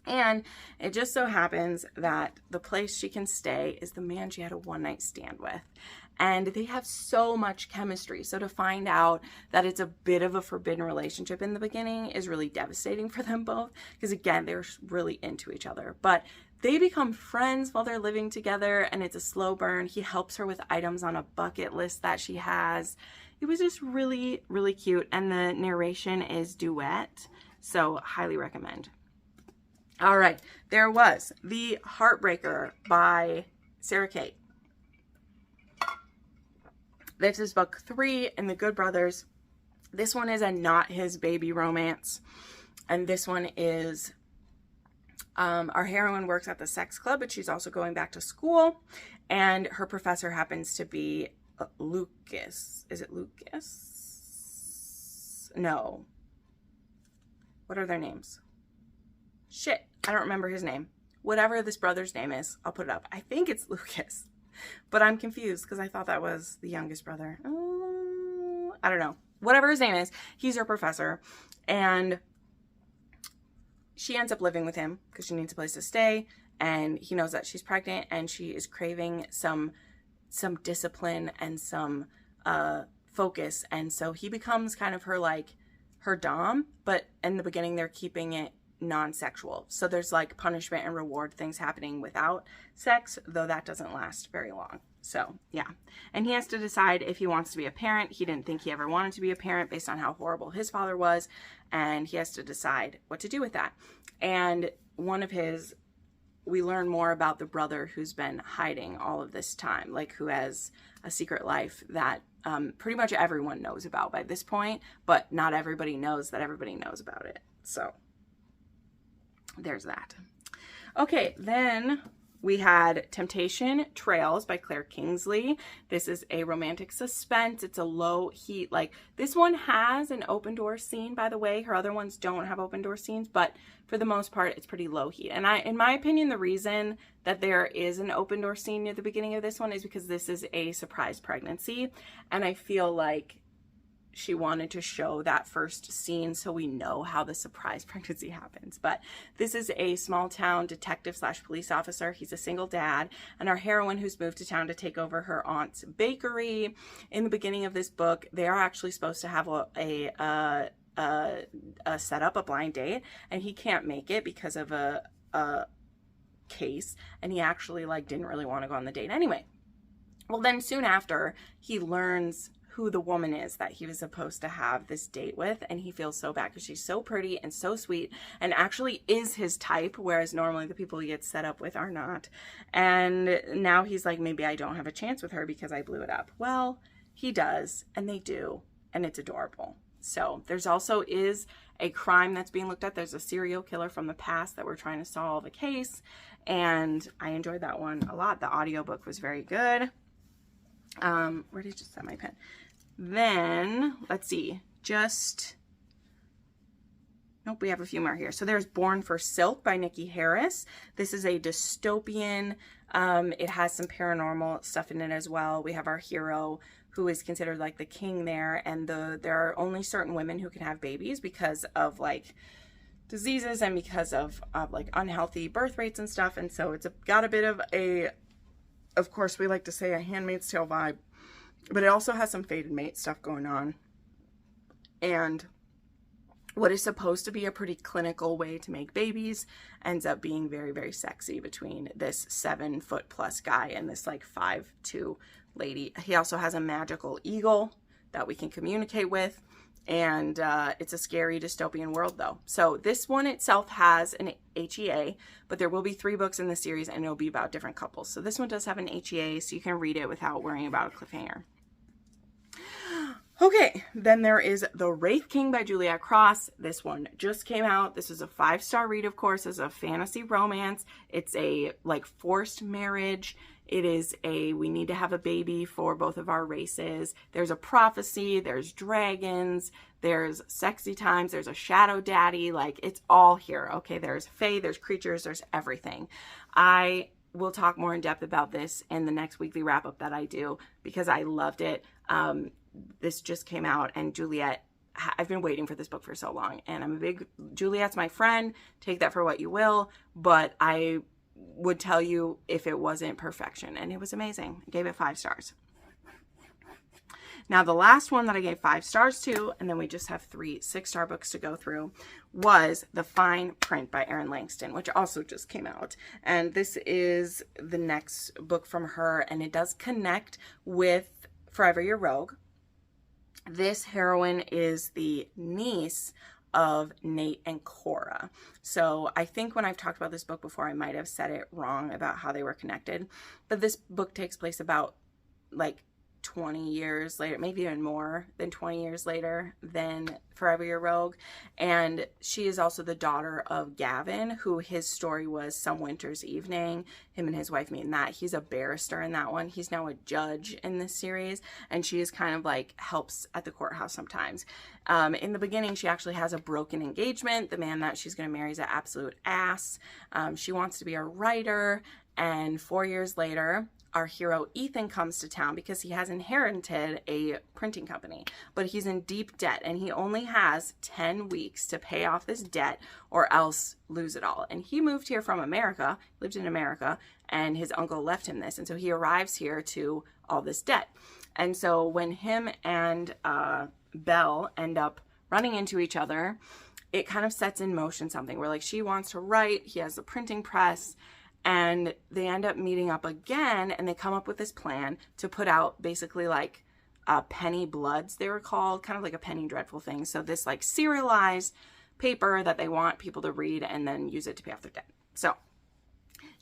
And it just so happens that the place she can stay is the man she had a one-night stand with. And they have so much chemistry. So to find out that it's a bit of a forbidden relationship in the beginning is really devastating for them both. Because again, they're really into each other. But they become friends while they're living together, and it's a slow burn. He helps her with items on a bucket list that she has. It was just really, really cute. And the narration is duet. So highly recommend. All right, there was The Heartbreaker by Sarah Kate. This is book 3 in the Good Brothers. This one is a not his baby romance. And this one is, our heroine works at the sex club, but she's also going back to school. And her professor happens to be Lucas. Is it Lucas? No. What are their names? Shit, I don't remember his name. Whatever this brother's name is, I'll put it up. I think it's Lucas. But I'm confused because I thought that was the youngest brother. I don't know. Whatever his name is, he's her professor. And she ends up living with him because she needs a place to stay. And he knows that she's pregnant and she is craving some discipline and some focus. And so he becomes kind of her, like, her dom. But in the beginning, they're keeping it non-sexual. So there's like punishment and reward things happening without sex, though that doesn't last very long. So yeah. And he has to decide if he wants to be a parent. He didn't think he ever wanted to be a parent based on how horrible his father was. And he has to decide what to do with that. And we learn more about the brother who's been hiding all of this time, like who has a secret life that pretty much everyone knows about by this point, but not everybody knows that everybody knows about it. So there's that. Okay, then we had Temptation Trails by Claire Kingsley. This is a romantic suspense. It's a low heat. Like, this one has an open door scene, by the way. Her other ones don't have open door scenes, but for the most part, it's pretty low heat. And in my opinion, the reason that there is an open door scene near the beginning of this one is because this is a surprise pregnancy. And I feel like she wanted to show that first scene so we know how the surprise pregnancy happens. But this is a small town detective / police officer. He's a single dad, and our heroine who's moved to town to take over her aunt's bakery. In the beginning of this book, they are actually supposed to have a setup, a blind date, and he can't make it because of a case, and he actually like didn't really want to go on the date anyway. Well, then soon after, he learns who the woman is that he was supposed to have this date with, and he feels so bad because she's so pretty and so sweet and actually is his type, whereas normally the people he gets set up with are not. And now he's like, maybe I don't have a chance with her because I blew it up. Well, he does, and they do, and it's adorable. So there's also is a crime that's being looked at. There's a serial killer from the past that we're trying to solve a case, and I enjoyed that one a lot. The audiobook was very good. Where did I just set my pen? Then, let's see, nope, we have a few more here. So there's Born for Silk by Nikki Harris. This is a dystopian. It has some paranormal stuff in it as well. We have our hero who is considered like the king there, and there are only certain women who can have babies because of like diseases and because of like unhealthy birth rates and stuff. And so it's got a bit of course, we like to say a Handmaid's Tale vibe, but it also has some fated mate stuff going on. And what is supposed to be a pretty clinical way to make babies ends up being very, very sexy between this 7-foot+ guy and this like 5'2" lady. He also has a magical eagle that we can communicate with. And it's a scary dystopian world though. So this one itself has an HEA, but there will be 3 books in the series and it'll be about different couples. So this one does have an HEA, so you can read it without worrying about a cliffhanger. Okay, then there is The Wraith King by Juliet Cross. This one just came out. This is a 5-star read, of course. It's a fantasy romance. It's a like forced marriage. It is we need to have a baby for both of our races. There's a prophecy, there's dragons, there's sexy times, there's a shadow daddy, like it's all here. Okay, there's fae, there's creatures, there's everything. I will talk more in depth about this in the next weekly wrap up that I do because I loved it. This just came out, and Juliet, I've been waiting for this book for so long, and I'm a big, Juliet's my friend, take that for what you will, but I would tell you if it wasn't perfection, and it was amazing. I gave it 5 stars. Now the last one that I gave 5 stars to, and then we just have 3 6-star books to go through, was The Fine Print by Erin Langston, which also just came out. And this is the next book from her, and it does connect with Forever Your Rogue. This heroine is the niece of Nate and Cora. So I think when I've talked about this book before, I might have said it wrong about how they were connected. But this book takes place about like 20 years later, maybe even more than 20 years later than Forever Your Rogue. And she is also the daughter of Gavin, who his story was Some Winter's Evening. Him and his wife meet in that. He's a barrister in that one. He's now a judge in this series. And she is kind of like helps at the courthouse sometimes. In the beginning, she actually has a broken engagement. The man that she's going to marry is an absolute ass. She wants to be a writer. And 4 years later, our hero Ethan comes to town because he has inherited a printing company, but he's in deep debt and he only has 10 weeks to pay off this debt or else lose it all. And he moved here from America, lived in America, and his uncle left him this. And so he arrives here to all this debt. And so when him and Belle end up running into each other, it kind of sets in motion something where like she wants to write, he has the printing press, and they end up meeting up again, and they come up with this plan to put out basically like penny bloods, they were called, kind of like a penny dreadful thing. So this like serialized paper that they want people to read and then use it to pay off their debt. So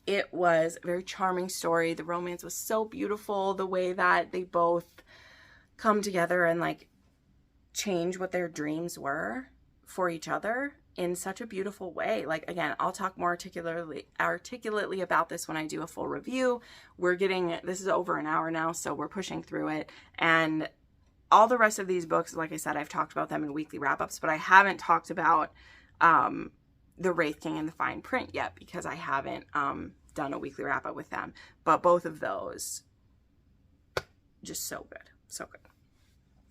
it was a very charming story. The romance was so beautiful, the way that they both come together and like change what their dreams were for each other in such a beautiful way. Like, again, I'll talk more articulately about this when I do a full review. This is over an hour now, so we're pushing through it. And all the rest of these books, like I said, I've talked about them in weekly wrap-ups, but I haven't talked about the Wraith King and the Fine Print yet because I haven't done a weekly wrap-up with them. But both of those, just so good. So good.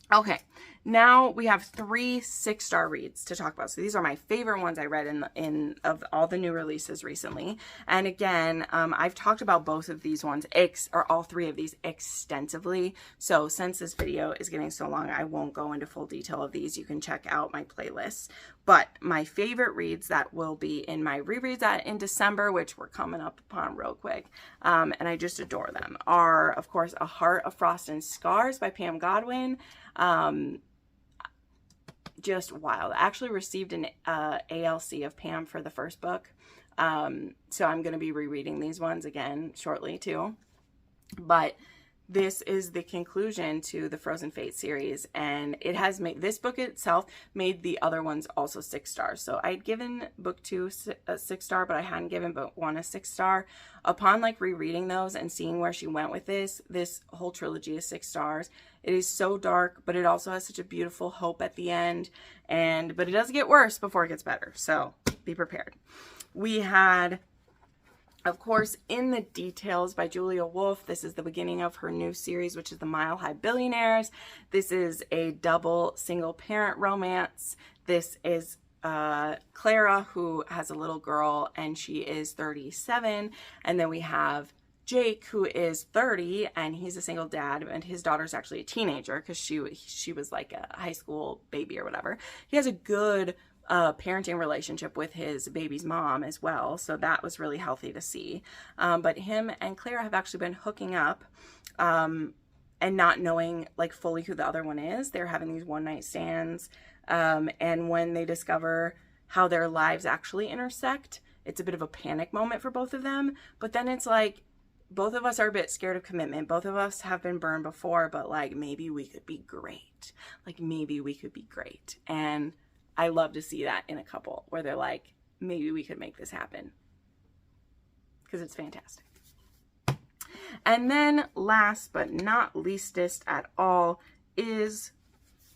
Okay, now we have 3 6-star reads to talk about. So these are my favorite ones I read of all the new releases recently. And again, I've talked about both of these ones, or all 3 of these extensively. So since this video is getting so long, I won't go into full detail of these. You can check out my playlists. But my favorite reads that will be in my rereads in December, which we're coming up upon real quick, and I just adore them, are, of course, A Heart of Frost and Scars by Pam Godwin. Just wild. I actually received an ALC of Pam for the first book. So I'm going to be rereading these ones again shortly too. But this is the conclusion to the Frozen Fate series, and it has made, this book itself made the other ones also 6 stars. So I'd given book 2 a 6 star, but I hadn't given book 1 a 6 star. Upon like rereading those and seeing where she went with this whole trilogy is 6 stars. It is so dark, but it also has such a beautiful hope at the end, but it does get worse before it gets better. So be prepared. We had, of course, In the Details by Julia Wolf. This is the beginning of her new series, which is the Mile High Billionaires. This is a double single parent romance. This is Clara, who has a little girl, and she is 37. And then we have Jake, who is 30, and he's a single dad, and his daughter's actually a teenager because she was like a high school baby or whatever. He has a good parenting relationship with his baby's mom as well, so that was really healthy to see. But him and Clara have actually been hooking up and not knowing like fully who the other one is. They're having these one-night stands, and when they discover how their lives actually intersect, it's a bit of a panic moment for both of them. But then it's like, both of us are a bit scared of commitment. Both of us have been burned before, but like, maybe we could be great. Like, maybe we could be great. And I love to see that in a couple where they're like, maybe we could make this happen, because it's fantastic. And then last but not leastest at all is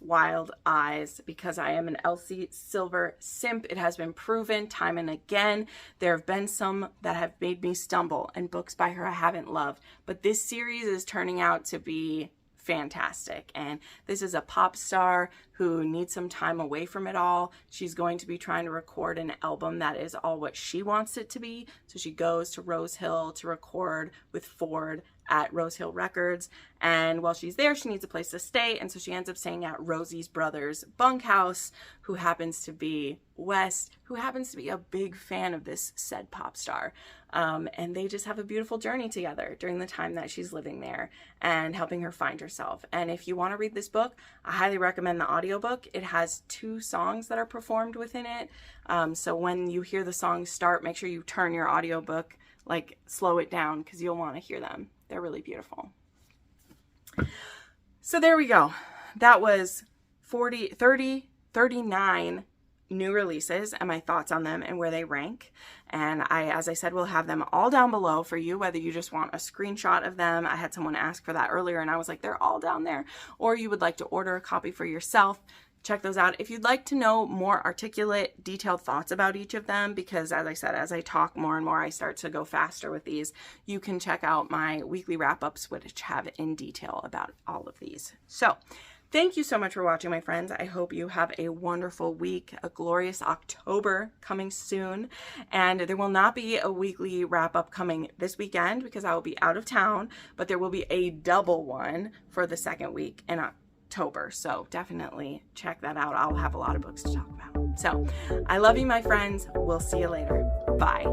Wild Eyes, because I am an Elsie Silver simp. It has been proven time and again. There have been some that have made me stumble, and books by her I haven't loved, but this series is turning out to be fantastic. And this is a pop star who needs some time away from it all. She's going to be trying to record an album that is all what she wants it to be. So she goes to Rose Hill to record with Ford at Rose Hill Records. And while she's there, she needs a place to stay. And so she ends up staying at Rosie's brother's bunkhouse, who happens to be West, who happens to be a big fan of this said pop star. And they just have a beautiful journey together during the time that she's living there and helping her find herself. And if you want to read this book, I highly recommend the audiobook. It has 2 songs that are performed within it. So when you hear the songs start, make sure you turn your audiobook, like slow it down, because you'll want to hear them. They're really beautiful. So there we go. That was 39 new releases and my thoughts on them and where they rank. And as I said, we'll have them all down below for you, whether you just want a screenshot of them. I had someone ask for that earlier, and I was like, they're all down there. Or you would like to order a copy for yourself. Check those out. If you'd like to know more articulate, detailed thoughts about each of them, because as I said, as I talk more and more, I start to go faster with these, you can check out my weekly wrap-ups, which have in detail about all of these. So thank you so much for watching, my friends. I hope you have a wonderful week, a glorious October coming soon. And there will not be a weekly wrap-up coming this weekend because I will be out of town, but there will be a double one for the second week in October. So definitely check that out. I'll have a lot of books to talk about. So I love you, my friends. We'll see you later. Bye.